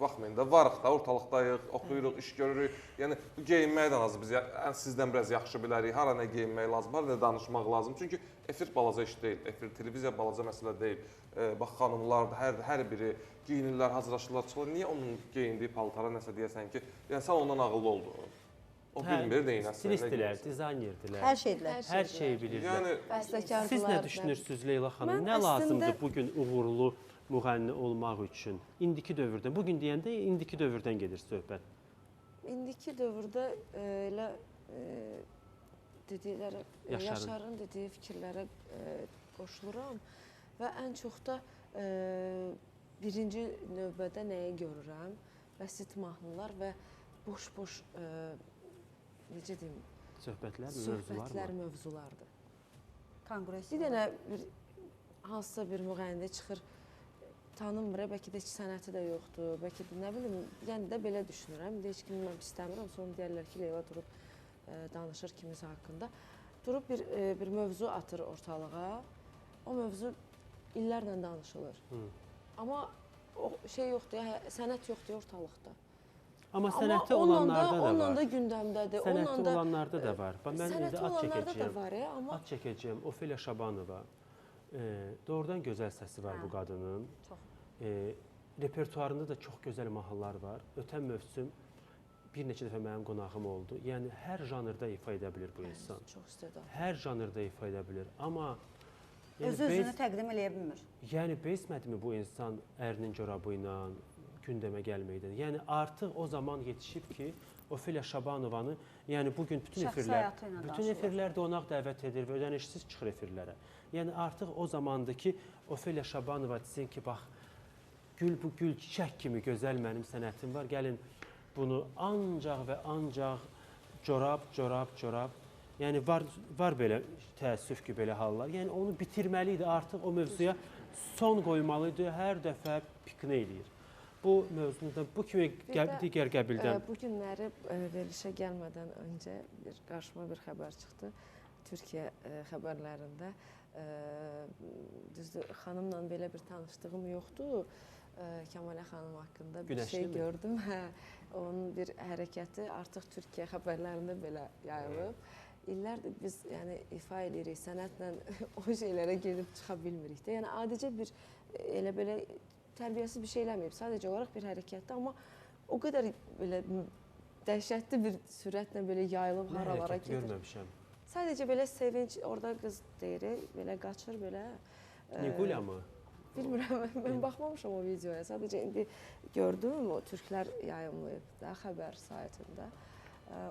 baxmayın da varıq da, ortalıqdayıq, oxuyuruq, iş görürük. Yəni bu geyinməyə də lazım biz. Sizdən biraz yaxşı bilərik. Hara nə geyinmək lazım, hara nə danışmaq lazım. Çünki efir balaca iş deyil. Efir televiziya balaca məsələ deyil. Bax xanımlar da hər biri geyinirlər, hazırlaşırlar, çıxırlar. Niyə onun geyindiyi paltara nəsə deyəsən ki, yəni sən ondan ağıllı oldun. O bilmir neynəsin. Stilistdilər, dizaynerdirlər. Hər şeydilər. Hər şeyi bilirlər. Yəni Bəstəkardılar. Siz nə düşünürsünüz Leyla xanım? Mən Nə lazımdır əslində- bu gün uğurlu müğənni olmaq üçün? İndiki dövrdə, bu gün deyəndə indiki dövrdən gedir söhbət. İndiki dövrdə elə dedikləri, Yaşarın dediyi fikirlərə qoşuluram və ən çox da birinci növbədə nəyi görürəm? Bəsit mahnılar və boş-boş necə deyim, Söhbətlər, söhbətlər, mövzular. mövzulardır. Konqres. Bir dənə hansısa bir müğənni çıxır, tanınmır, bəlkə də heç sənəti də yoxdur, bəlkə də nə bilim, yəni də belə düşünürəm. Heç kimi mən istəmirəm, sonra deyərlər ki, Leyla durub danışır kimisə haqqında. Durub bir mövzu atır ortalığa, o mövzu illərlə danışılır. Amma o şey yoxdur, sənət yoxdur ortalıqda. Amma sənəti olanlarda da var. Onunla da gündəmdədir. Sənəti olanlarda da var. Mən indi ad çəkəcəyəm. Ad çəkəcəyəm. Ofelia Şabanova. Doğrudan gözəl səsi var bu qadının. Çox. Repertuarında da çox gözəl mahnılar var. Ötən mövsüm bir neçə dəfə mənim qonağım oldu. Yəni hər janrda ifa edə bilir bu insan. Çox istedadlı. Hər janrda ifa edə bilir. Amma Özünü təqdim eləyə bilmir. Yəni bezmədimi bu insan ərinin corabı ilə gündəmə gəlməkdən? Yəni artıq o zaman yetişib ki, Ofelia Şabanovanı, yəni bu gün bütün efirlərdə qonaq dəvət edir və ödənişsiz çıxır efirlərə. Yəni artıq o zamandır ki, Ofelia Şabanova desin ki, bax, gül bu gül çiçək kimi gözəl mənim sənətim var. Gəlin bunu ancaq və ancaq corab. Yəni var belə təəssüf ki, belə hallar. Yəni onu bitirməli idi, artıq o mövzuya son qoymalı idi, hər dəfə pikni eləyir. Bu mövzunda bu kimi digər qəbildən. Bu günləri verilişə gəlmədən öncə qarşıma bir xəbər çıxdı. Türkiyə xəbərlərində. Düzdür, xanımla belə bir tanışdığım yoxdur. Kəmalə xanım haqqında bir şey gördüm. Onun bir hərəkəti artıq Türkiyə xəbərlərində belə yayılıb. İllərdir biz yəni ifa edirik, sənətlə o şeylərə gedib çıxa bilmirik də. Yəni adicə bir elə belə tərbiyəsiz bir şey eləməyib. Sadəcə olaraq bir hərəkətdir, amma o qədər belə dəhşətli bir sürətlə belə yayılıb haralara gedir. Görməmişəm. Sadəcə belə sevinç, orada qız deyir, belə qaçır belə. Nigulya mı? Bilmirəm, mən baxmamışam o videoya. Sadəcə indi gördüm, o türklər yayımlayıb da xəbər saytında.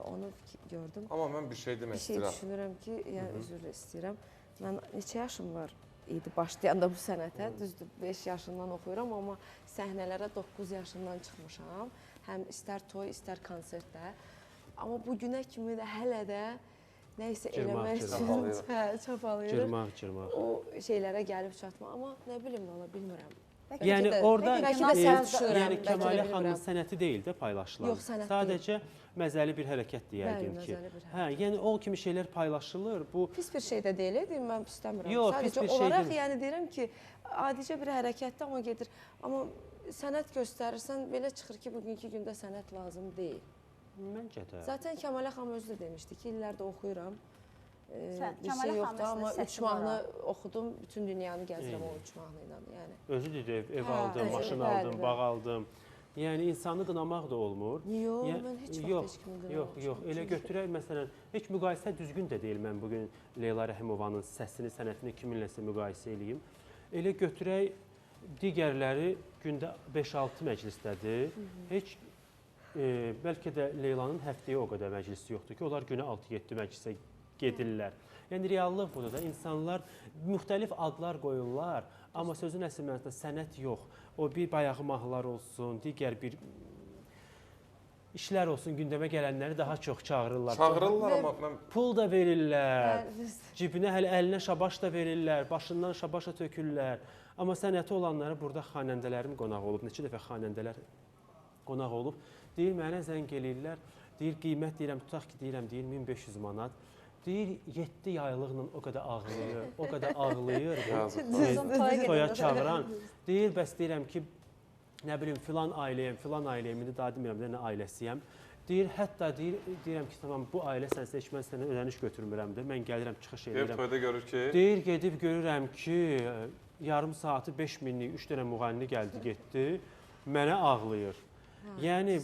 Onu gördüm. Amma mən bir şey demək istəyirəm. Bir şey düşünürəm ki, yəni üzr istəyirəm. Mən neçə yaşım var idi başlayanda bu sənətə. Düzdür, 5 yaşından oxuyuram, amma səhnələrə 9 yaşından çıxmışam. Həm istər toy, istər konsertdə. Amma bu günə kimi də hələ də nə isə eləmək üçün çapalayırıq. Cırmaq. O şeylərə gəlib çatma. Amma nə bilim, valla bilmirəm. Yəni orada Kəmalə xanımın bilmirəm. sənəti deyil də paylaşılan. Yox, sənət Sadəcə məzəli bir hərəkətdir yəqin ki. Yəni o kimi şeylər paylaşılır. Bu pis bir şey də deyil, mən istəmirəm. Yox, pis Sadəcə bir şey olaraq deyil. yəni deyirəm ki, adicə bir hərəkətdə amma gedir. Amma sənət göstərirsən, belə çıxır ki, bugünkü gündə sənət lazım deyil. Məncə də. Zaten Kəmalə xanım özü də demişdi ki, illərdə oxuyuram. Bir Kəmalə şey xanım yoxdur, amma əslində 3 səsi var mahnı ha. oxudum, bütün dünyanı gəzirəm o 3 mahnı ilə. Yəni. Özü dedi, ev aldım, maşın bəli, aldım, bağ aldım. Yəni insanı qınamaq da olmur. Yox, mən heç vaxt heç kimi qınamamışam. Yox, elə götürək məsələn, heç müqayisə düzgün də deyil. Mən bugün Leyla Rəhimovanın səsini, sənətini kiminləsə müqayisə eləyim. Elə götürək digərləri gündə 5-6 məclisdədir. Heç bəlkə də Leylanın həftəyə o qədər məclisi yoxdur ki, onlar günə 6-7 məclisə gedirlər. Yəni reallıq budur da, insanlar müxtəlif adlar qoyurlar, amma sözün əsl mənasında sənət yox. O bir bayağı mahnılar olsun, digər bir işlər olsun, gündəmə gələnləri daha çox çağırırlar. Çağırırlar amma mən Pul da verirlər, cibinə hələ əlinə şabaş da verirlər, başından şabaşa tökürlər. Amma sənəti olanları burada xanəndələrim qonaq olub, neçə dəfə xanəndələr qonaq olub. Deyir, mənə zəng eləyirlər, deyir, qiymət deyirəm, tutaq ki, deyirəm, deyir, 1500 manat. Deyir 7 yaylıqla o qədər ağlayır, o qədər ağlayır. Yazıqlar. Toya çağıran. Deyir, bəs deyirəm ki, nə bilim filan ailəyəm, indi daha demirəm də nə ailəsiyəm. Deyir, hətta deyirəm ki, tamam bu ailə sənsə heç mən səndən ödəniş götürmürəm də, mən gəlirəm çıxış Deyir, edirəm. toyda görür ki, Deyir, gedib görürəm ki, yarım saatı 5 minlik 3 dənə müğənni gəldi, getdi, mənə ağlayır. Yəni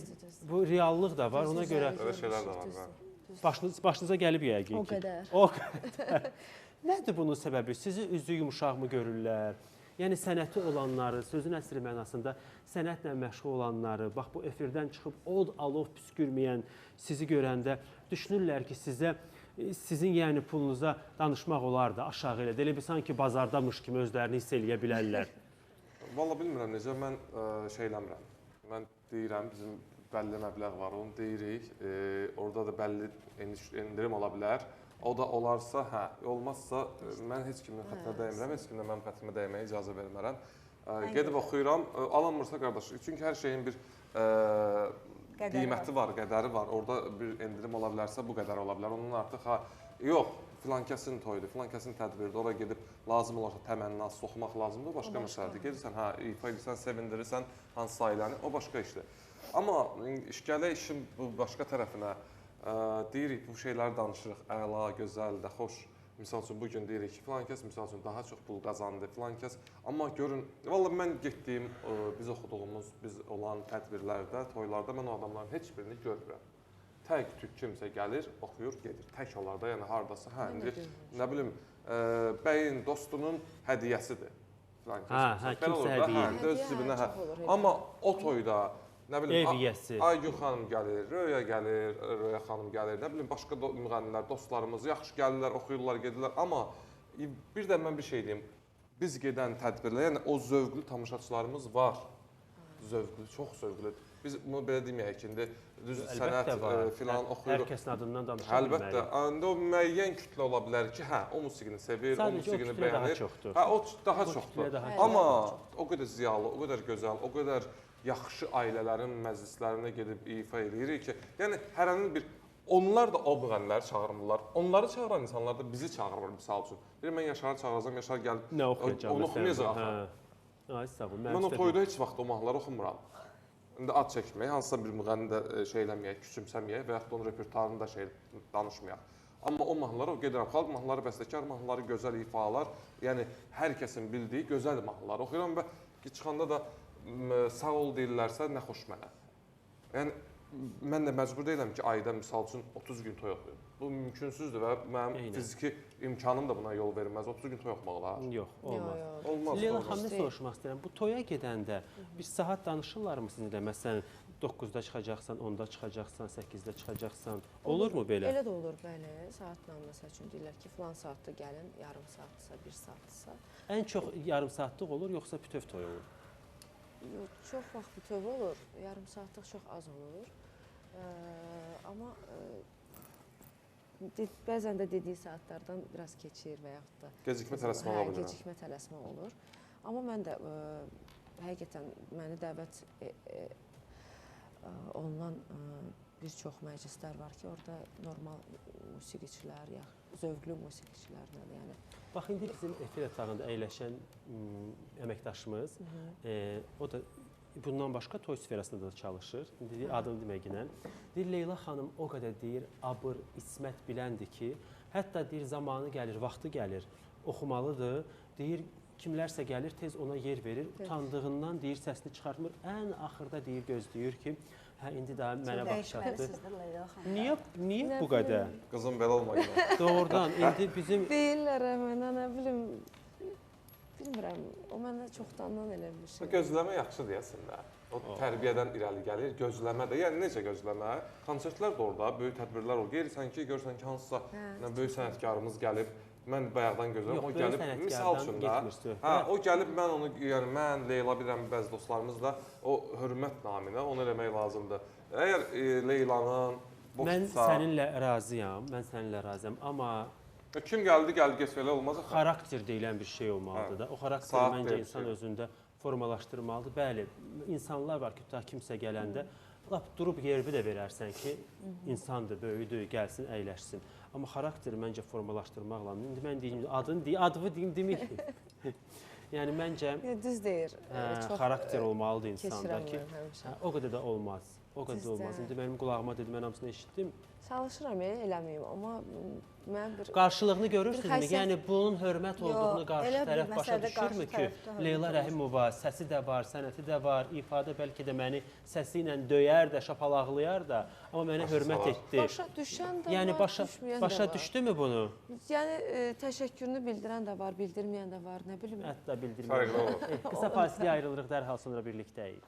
bu reallıq da var, ona görə belə şeylər də var. başınıza gəlib yəqin ki. O qədər. O qədər. Nədir bunun səbəbi? Sizi üzü yumuşaqmı görürlər? Yəni sənəti olanları, sözün əsli mənasında sənətlə məşğul olanları, bax bu efirdən çıxıb od alov püskürməyən sizi görəndə düşünürlər ki, sizin yəni pulunuza danışmaq olar da aşağı elə. Elə bir sanki bazardamış kimi özlərini hiss eləyə bilərlər. Valla bilmirəm necə, mən şey eləmirəm. Mən deyirəm, bizim bəlli məbləğ var, onu deyirik. Orada da bəlli endirim ola bilər. O da olarsa, hə, olmazsa mən heç kimin xətrinə dəymirəm, heç kimin mənim xətrimə dəyməyə icazə vermərəm. Gedib oxuyuram, alınmırsa qardaş, çünki hər şeyin bir qiyməti var, qədəri var. Orada bir endirim ola bilərsə bu qədər ola bilər. Onun artıq yox, filan kəsin toyudur, filan kəsin tədbiridir. Ora gedib lazım olarsa təmənnası soxmaq lazımdır, o başqa məsələdir. Gedirsən, hə, ifa edirsən, sevindirirsən hansı ailəni, o başqa işdir. Amma gələk işin bu başqa tərəfinə deyirik, bu şeyləri danışırıq, əla, gözəl də, xoş. Misal üçün, bugün deyirik ki, filan kəs misal üçün daha çox pul qazandı, filan kəs. Amma görün, valla mən getdiyim, biz oxuduğumuz, biz olan tədbirlərdə, toylarda mən o adamların heç birini görmürəm. Tək tük kimsə gəlir, oxuyur, gedir. Tək onlarda, yəni haradasa, hə, indi, nə bilim, bəyin, dostunun hədiyyəsidir. Hə, kimsə hədiyyə. Hə, öz cibinə, hə. Amma o toyda, nə bilim, Eviyyəsi. Aygün xanım gəlir, Röya gəlir, Röya xanım gəlir, nə bilim, başqa müğənnilər, dostlarımız yaxşı gəlirlər, oxuyurlar, gedirlər. Amma bir də mən bir şey deyim, biz gedən tədbirlər, yəni o zövqlü tamaşaçılarımız var. Zövqlü, çox zövqlü. Biz bunu belə deməyək ki, indi düz sənət filan oxuyuruq. Hər kəsin adından danışa bilmərik. Əlbəttə, indi o müəyyən kütlə ola bilər ki, hə, o musiqini sevir, o musiqini bəyənir. Hə, o daha çoxdur. Amma o qədər ziyalı, o qədər gözəl, o qədər yaxşı ailələrin məclislərinə gedib ifa edirik ki, yəni hərənin bir, onlar da o müğənniləri çağırmırlar. Onları çağıran insanlar da bizi çağırmır, misal üçün. Deyir, mən Yaşarı çağıracam, Yaşar gəlib, nə oxuyacaq? onu oxumayacaq. Mən o toyda heç vaxt o mahnıları oxumuram. İndi ad çəkməyək, hansısa bir müğənni də şey eləməyək, küçümsəməyək və yaxud da onun repertuarını da şey danışmayaq. Amma o mahnıları gedirəm, xalq mahnıları, bəstəkar mahnıları, gözəl ifalar, yəni hər kəsin bildiyi gözəl mahnıları oxuyuram və çıxanda da sağ ol deyirlərsə, nə xoş mənə. Yəni, mən də məcbur deyiləm ki, ayda misal üçün 30 gün toy oxuyum. Bu mümkünsüzdür və mənim fiziki imkanım da buna yol verməz. 30 gün toy oxumaq olar. Yox, olmaz. Olmaz. Leyla xanım, nə soruşmaq istəyirəm? Bu toya gedəndə bir saat danışırlarmı sizinlə? Məsələn, 9-da çıxacaqsan, 10-da çıxacaqsan, 8-də çıxacaqsan. Olurmu belə? Elə də olur, bəli. Saatla məsəl üçün deyirlər ki, filan saatda gəlin, yarım saatdırsa, 1 saatdırsa. Ən çox yarım saatlıq olur, yoxsa bütöv toy olur? Çox vaxt bütöv olur, yarım saatlıq çox az olur. Amma bəzən də dediyi saatlardan biraz keçir və yaxud da Gecikmə tələsmə ola bilər. Gecikmə tələsmə olur. Amma mən də həqiqətən məni dəvət olunan bir çox məclislər var ki, orada normal musiqiçilər, zövqlü musiqiçilərdən, yəni. Bax, indi bizim efir yatağında əyləşən əməkdaşımız, o da bundan başqa toy sferasında da çalışır. İndi adını deməklə. Deyir, Leyla xanım o qədər deyir, abır, ismət biləndir ki, hətta deyir, zamanı gəlir, vaxtı gəlir, oxumalıdır. Deyir, kimlərsə gəlir, tez ona yer verir, utandığından deyir, səsini çıxartmır. Ən axırda deyir, gözləyir ki, hə, indi daha mənə baxacaqdır. Niyə bu qədər? Qızım, belə olmayın. Doğrudan, indi bizim... Deyirlər mənə, nə bilim, bilmirəm, o mənə çoxdandan elə bir şey. Gözləmə yaxşıdır əslində. O tərbiyədən irəli gəlir, gözləmə də. Yəni necə gözləmə? Konsertlər də orada, böyük tədbirlər olur. Gəlirsən ki, görsən ki, hansısa böyük sənətkarımız gəlib, mən bayaqdan gözləyirəm, o gəlib, misal üçün da, o gəlib, mən onu, yəni mən, Leyla bilirəm, bəzi dostlarımız da o hörmət naminə onu eləmək lazımdır. Əgər Leylanın Mən səninlə razıyam, amma kim gəldi, geç belə olmaz axı. Xarakter deyilən bir şey olmalıdır da. O xarakteri məncə insan özündə formalaşdırmalıdır. Bəli, insanlar var ki, kimsə gələndə lap durub yerbi də verərsən ki, insandır, böyüdür, gəlsin, əyləşsin. Amma xarakteri məncə formalaşdırmaqla, indi mən deyim, adını deyim, deməyim. Yəni məncə Düz deyir. xarakter olmalıdır insanda ki, keçirəm həmişə. o qədər də olmaz. O qədər də olmaz. İndi mənim qulağıma dedi, mən hamısını eşitdim. Çalışıram eləməyim, amma mən bir Qarşılığını görürsünüzmü? xəstə- Yəni bunun hörmət olduğunu qarşı elə bir tərəf başa məsələdə düşürmü qarşı ki, tərəfdə hörmət Leyla olur. Rəhimova səsi də var, sənəti də var, ifadə bəlkə də məni səsi ilə döyər də, şapalaqlayar da, amma mənə hörmət etdi. başa düşən də Yəni var, düşməyən də başa var. düşdümü bunu? Yəni təşəkkürünü bildirən də var, bildirməyən də var, nə bilim. Hətta Fərqli bildirmirəm. olur. Qısa fasiləyə ayrılırıq, dərhal sonra birlikdəyik.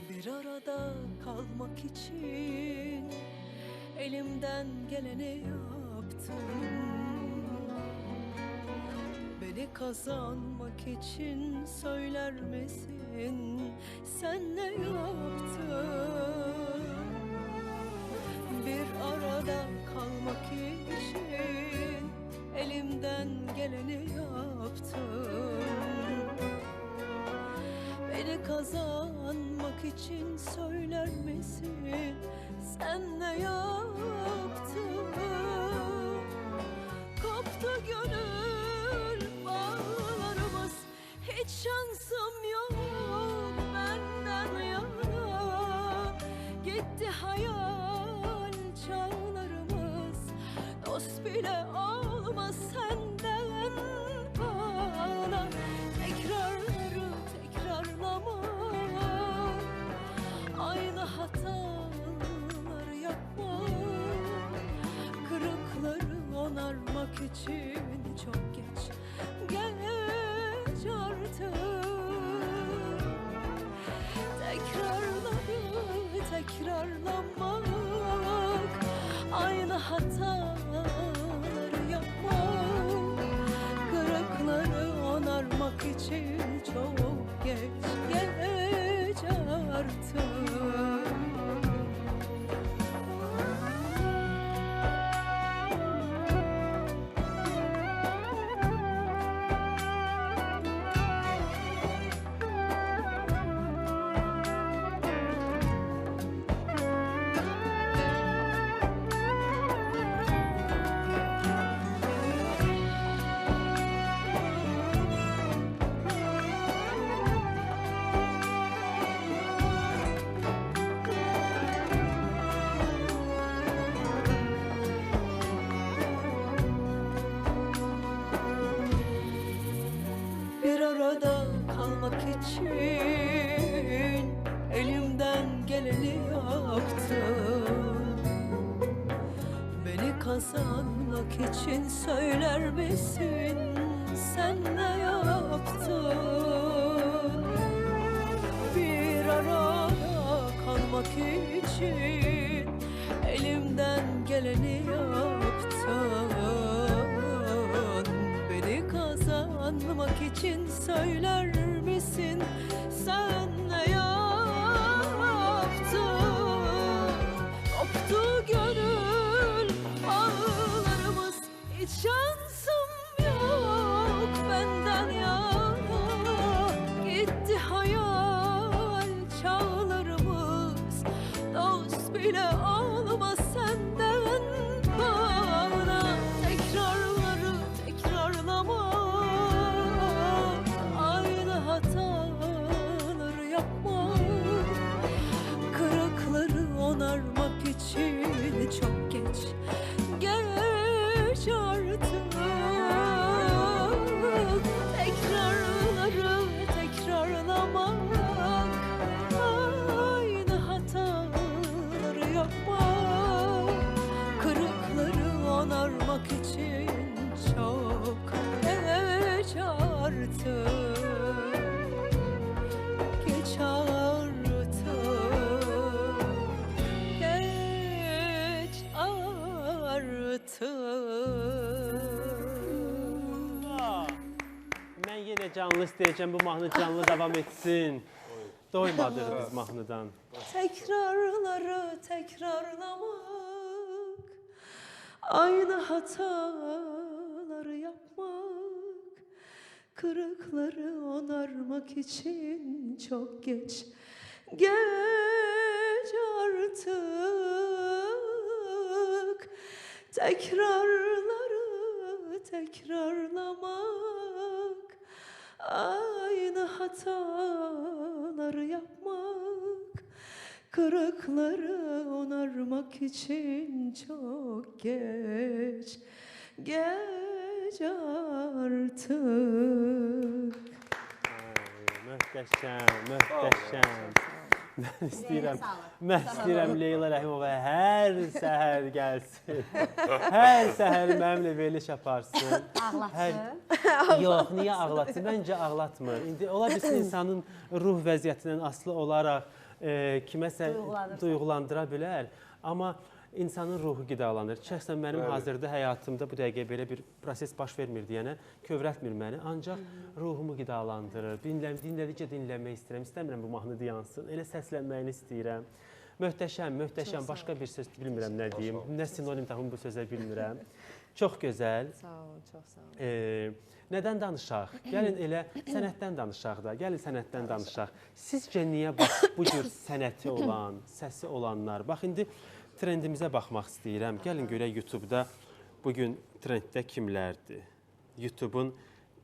Bir arada kalmak için elimden geleni yaptım. Beni kazanmak için söyler misin sen ne yaptın? Bir arada kalmak için elimden geleni yaptım. Beni kazanmak için söyler misin sen ne yaptın? Koptu gönül bağlarımız, hiç şansım yok benden yana. Gitti hayal çağlarımız, dost bile olmaz senden bana. Tekrarları tekrarlama, aynı hatalar yapma. Kırıkları onarmak için çok geç, geç artık. Tekrarları tekrarlamak, aynı hataları yapmak. Kırıkları onarmak için çok geç, geç artık. Bir arada kalmak için elimden geleni yaptım. Beni kazanmak için söyler misin sen ne yaptın? Bir arada kalmak için elimden geleni yaptım. Beni kazanmak için söyler misin sen ne yaptın? Koptu gönül bağlarımız, hiç şansım yok benden yana. Gitti hayal çağlarımız, dost bile olmaz senden bana. Tekrarları tekrarlama, aynı hataları yapma. Kırıkları onarmak için çok geç, geç artık. Mən yenə canlı istəyəcəm, bu mahnı canlı davam etsin. Doymadıq biz mahnıdan. Tekrarları tekrarlamak, aynı hataları yapmak, kırıkları onarmak için çok geç. Geç artık, tekrarları tekrarlamak, aynı hataları yapmak, kırıkları onarmak için çok geç. Geç artık. Möhtəşəm. Mən istəyirəm Leyla Rəhimova hər səhər gəlsin. Hər səhər mənimlə veriliş aparsın. Ağlatsın. Yox, niyə ağlatsın? Məncə ağlatmır. İndi ola bilsin insanın ruh vəziyyətindən asılı olaraq kiməsə duyğulandıra bilər. Amma insanın ruhu qidalanır. Şəxsən mənim hazırda həyatımda bu dəqiqə belə bir proses baş vermir deyənə kövrəltmir məni. Ancaq ruhumu qidalandırır. Dinlədikcə dinləmək istəyirəm. İstəmirəm bu mahnı dayansın. Elə səslənməyini istəyirəm. Möhtəşəm, möhtəşəm. Başqa bir söz bilmirəm nə deyim. Nə sinonim tapım bu sözə bilmirəm. Çox gözəl. Sağ olun, çox sağ olun. Nədən danışaq? Gəlin elə sənətdən danışaq da. Gəlin sənətdən danışaq. Sizcə niyə bax bu cür sənəti olan, səsi olanlar? Bax indi trendimizə baxmaq istəyirəm. Gəlin görək YouTube-da bugün trenddə kimlərdir? YouTube-un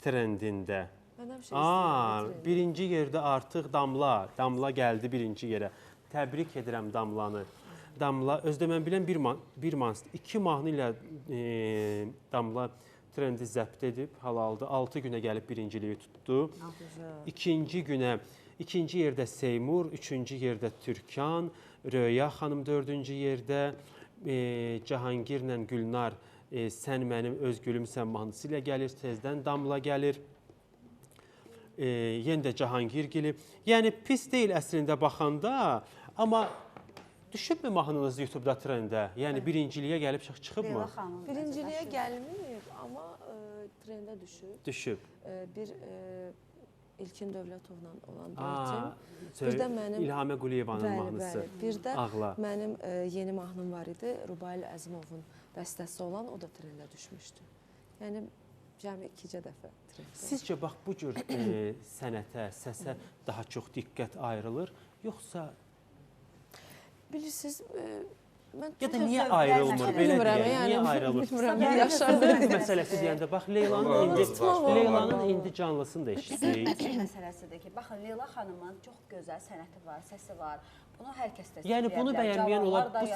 trendində. Birinci yerdə artıq Damla. Damla gəldi birinci yerə. Təbrik edirəm Damlanı. Damla, özdə mən bilən bir mahnı, 2 mahnı ilə Damla trendi zəbt edib, halaldı. 6 günə gəlib birinciliyi tutdu. İkinci yerdə Seymur, 3-cü yerdə Türkan, Röya xanım 4-cü yerdə, Cahangirlə Gülnar, Sən mənim öz gülümsən mahnısı ilə gəlir, tezdən Damla gəlir. Yenə də Cahangir gəlib. Yəni pis deyil əslində baxanda, amma düşübmü mahnınız YouTube-da trendə? Yəni birinciliyə gəlib çıxıbmı? Birinciliyə gəlməyib, amma trendə düşüb. Düşüb. Bir İlkin Dövlətovla olan duetim. Bir də mənim İlhamə Quliyevanın mahnısı. Bir də Ağla. mənim yeni mahnım var idi. Rubail Əzimovun bəstəsi olan, o da trendə düşmüşdü. Yəni cəmi 2 dəfə trendə. Sizcə bax bu cür sənətə, səsə daha çox diqqət ayrılır, yoxsa bilirsiniz, mən ya da niyə ayrılmır belə deyək? Niyə ayrılmır? Trend məsələsi deyəndə bax Leylanın indi canlısını da eşitsək. Məsələsidir ki, baxın Leyla xanımın çox gözəl sənəti var, səsi var. Bunu hər kəs təsdiqləyə bilər. Yəni bunu bəyənməyən ola, bu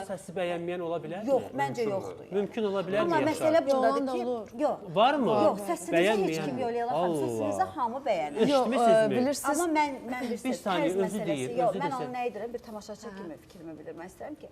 səsi bəyənməyən ola bilərmi? Yox, məncə yoxdur. Mümkün ola bilərmi? Amma məsələ bundadır ki, yox. Varmı? Yox, səsinizi heç kim yox, Leyla xanım, səsinizi hamı bəyənir. Eşitmisinizmi? Bilirsiniz. Amma mən Bir saniyə, özü deyir. Yox, mən onu nə edirəm, bir tamaşaçı kimi fikrimi bildirmək istəyirəm ki,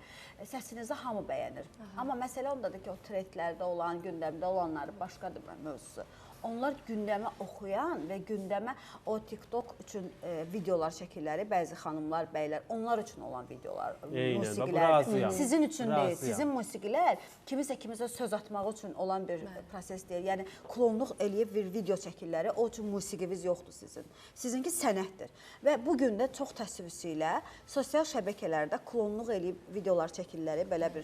səsinizi hamı bəyənir. Amma məsələ ondadır ki, o trendlərdə olan, gündəmdə olanları başqadır mövzusu. Onlar gündəmə oxuyan və gündəmə o TikTok üçün videolar çəkirləri, bəzi xanımlar, bəylər, onlar üçün olan videolar, musiqilərdir. Sizin üçün deyil, sizin musiqilər kimisə söz atmaq üçün olan bir proses deyil. Yəni, klonluq eləyib bir video çəkirləri, o üçün musiqiniz yoxdur sizin. Sizinki sənətdir. Və bugün də çox təəssüfü ilə sosial şəbəkələrdə klonluq eləyib videolar çəkirləri, belə bir,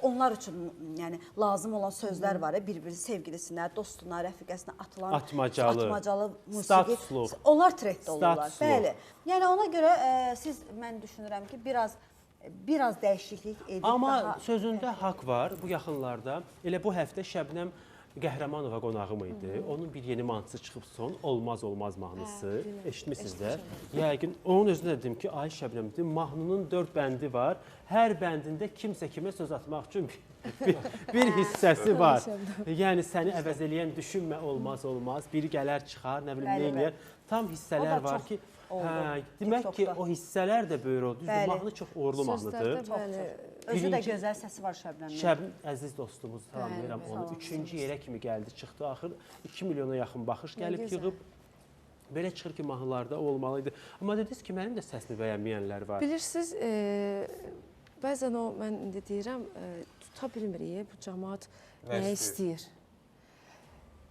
onlar üçün lazım olan sözlər var, bir-biri sevgilisinə, dostuna, rəfiqəsinə atmacalı musiqi, onlar trenddə olurlar. Bəli. Yəni ona görə mən düşünürəm ki, biraz dəyişiklik edib. Amma sözündə haqq var. Bu yaxınlarda, elə bu həftə Şəbnəm Qəhrəmanova qonağım idi. Onun bir yeni mahnısı çıxıb son, Olmaz mahnısı. Eşitmişsiniz də. Yəqin onun özünə dedim ki, ay Şəbnəm, mahnının 4 bəndi var. Hər bəndində kimsə kimə söz atmaq üçün bir hissəsi var. Yəni səni əvəz eləyən düşünmə olmaz. Biri gələr, çıxar, nə bilim, neynəyər. Tam hissələr var ki, demək ki, o hissələr də böyür oldu. Mahnı çox uğurlu mahnıdır. Özü də gözəl səsi var Şəbnəmin. Şəbnəm əziz dostumuz, tanıyıram onu. 3-cü yerə kimi gəldi, çıxdı. Axır 2 milyona yaxın baxış gəlib, yığıb. Belə çıxır ki, mahnılarda olmalıydı. Amma dediniz ki, mənim də səsini bəyənməyənlər var. Bilirsiniz, bəzən o, mən indi deyirəm, tuta bilmirik, bu cəmaat nə istəyir.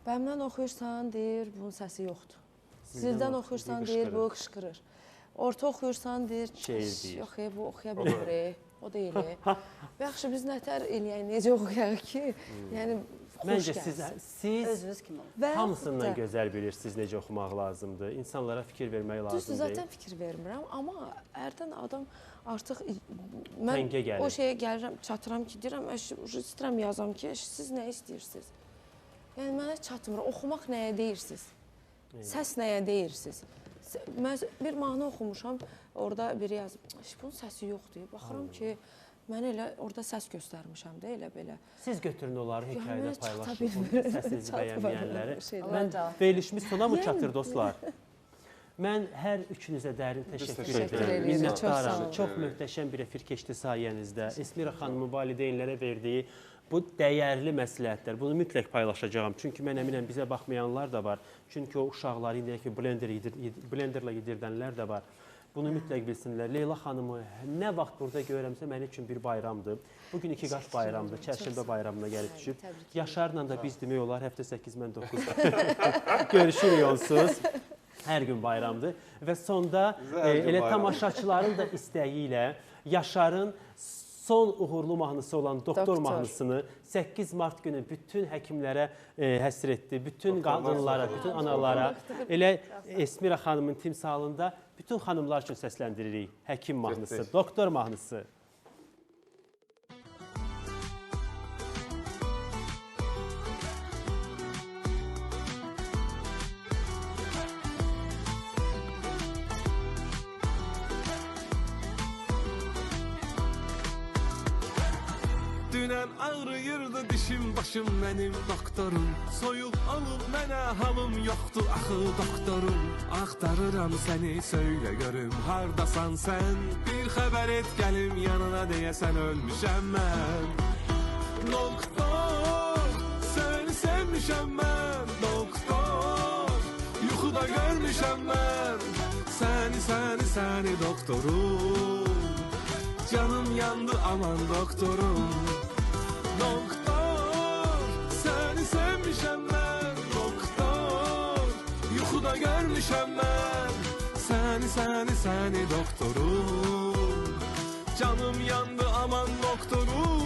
Bəmdən oxuyursan, deyir, bunun səsi yoxdur. Zildən oxuyursan, deyir, bu qışqırır. Orta oxuyursan, deyir, yox, bu oxuya bilmirik, o deyil. Yaxşı, biz nətər eləyək, necə oxuyaq ki, yəni xoş Məncə gəlsin. siz Özünüz kimi olun. hamısından gözəl bilirsiniz necə oxumaq lazımdır. İnsanlara fikir vermək Düzdür, lazımdır. zaten fikir vermirəm, amma hərdən adam artıq Təngə gəlir. o şeyə gəlirəm, çatıram ki, deyirəm, istəyirəm yazam ki, siz nə istəyirsiniz? Yəni mənə çatmır, oxumaq nəyə deyirsiniz? Səs nəyə deyirsiniz? Mən bir mahnı oxumuşam, orada biri yazıb, bunun səsi yoxdur. Baxıram ki, mən elə orada səs göstərmişəm də elə belə. Siz götürün onları hekayədə mən çata paylaşın. bilmirəm. Səsinizi bəyənməyənləri. Şeylər. Mən verilişimiz sona mı çatır dostlar? Mən hər üçünüzə dərin təşəkkür təşəkkür edirəm. edirik. Çox sağ Minnətdaram. olun. Çox möhtəşəm bir efir keçdi sayənizdə. Esmira xanımın valideynlərə verdiyi bu dəyərli məsləhətlər, bunu mütləq paylaşacağam. Çünki mən əminəm bizə baxmayanlar da var. Çünki o uşaqları indiyək blenderla yedirdənlər də var. Bunu mütləq bilsinlər. Leyla xanımı nə vaxt burada görəmsə mənim üçün bir bayramdır. Bugün 2 qaç bayramdır. Çərşənbə bayramına gəlib düşüb. Yaşarla da biz demək olar həftə 8 mən 9 görüşürük onsuz. Hər gün bayramdır və sonda elə tamaşaçıların da istəyi ilə Yaşarın son uğurlu mahnısı olan Doktor mahnısını 8 mart günü bütün həkimlərə həsr etdi. Bütün qadınlara, bütün analara, elə Esmira xanımın timsalında bütün xanımlar üçün səsləndiririk. Həkim mahnısı, Doktor mahnısı. Dünən ağrıyırdı dişim başım mənim doktorum. Soyuq alıb mənə halım yoxdur axı doktorum. Axtarıram səni söylə görüm hardasan sən. Bir xəbər et gəlim yanına deyəsən ölmüşəm mən. Doktor, səni sevmişəm mən. Doktor, yuxuda görmüşəm mən. Səni doktorum. Canım yandı aman doktorum. Doktor, səni sevmişəm mən. Doktor, yuxuda görmüşəm mən. Səni doktorum. Canım yandı aman doktorum.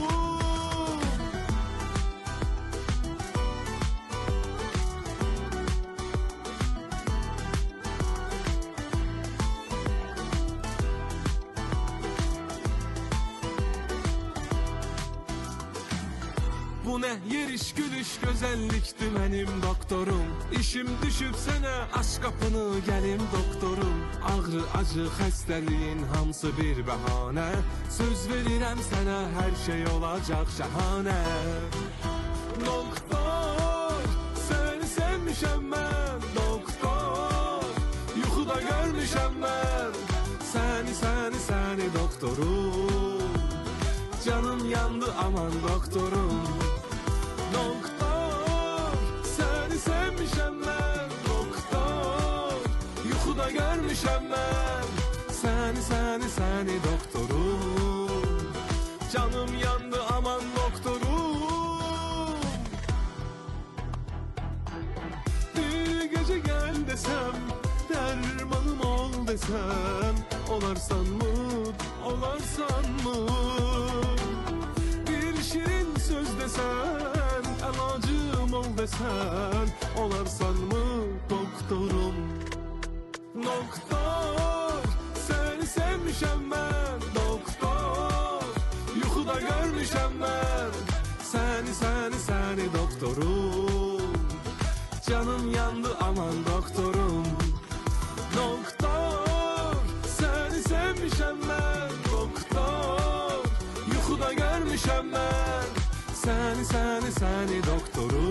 Bu ne yeriş gülüş güzellikti benim doktorum. İşim düşüp sene aç kapını gelim doktorum. Ağrı acı xəstəliyin hamısı bir bəhanə. Söz verirəm sənə hər şey olacaq şahane. Doktor, səni sevmişəm mən. Doktor, yuxuda görmüşəm mən. Səni doktorum. Canım yandı aman doktorum. Doktor, səni sevmişəm mən. Doktor, yuxuda görmüşəm mən. Səni doktorum. Canım yandı aman doktorum. Bir gece gel desem, dermanım ol desem, olarsan mı? Bir şirin söz desen, elacım ol desen, olarsan mı doktorum? Doktor, seni sevmişəm mən. Doktor, yuxuda görmüşəm mən. Səni doktorum. Canım yandı aman doktorum. Doktor, səni sevmişəm mən. Doktor, yuxuda görmüşəm mən. Səni doktorum.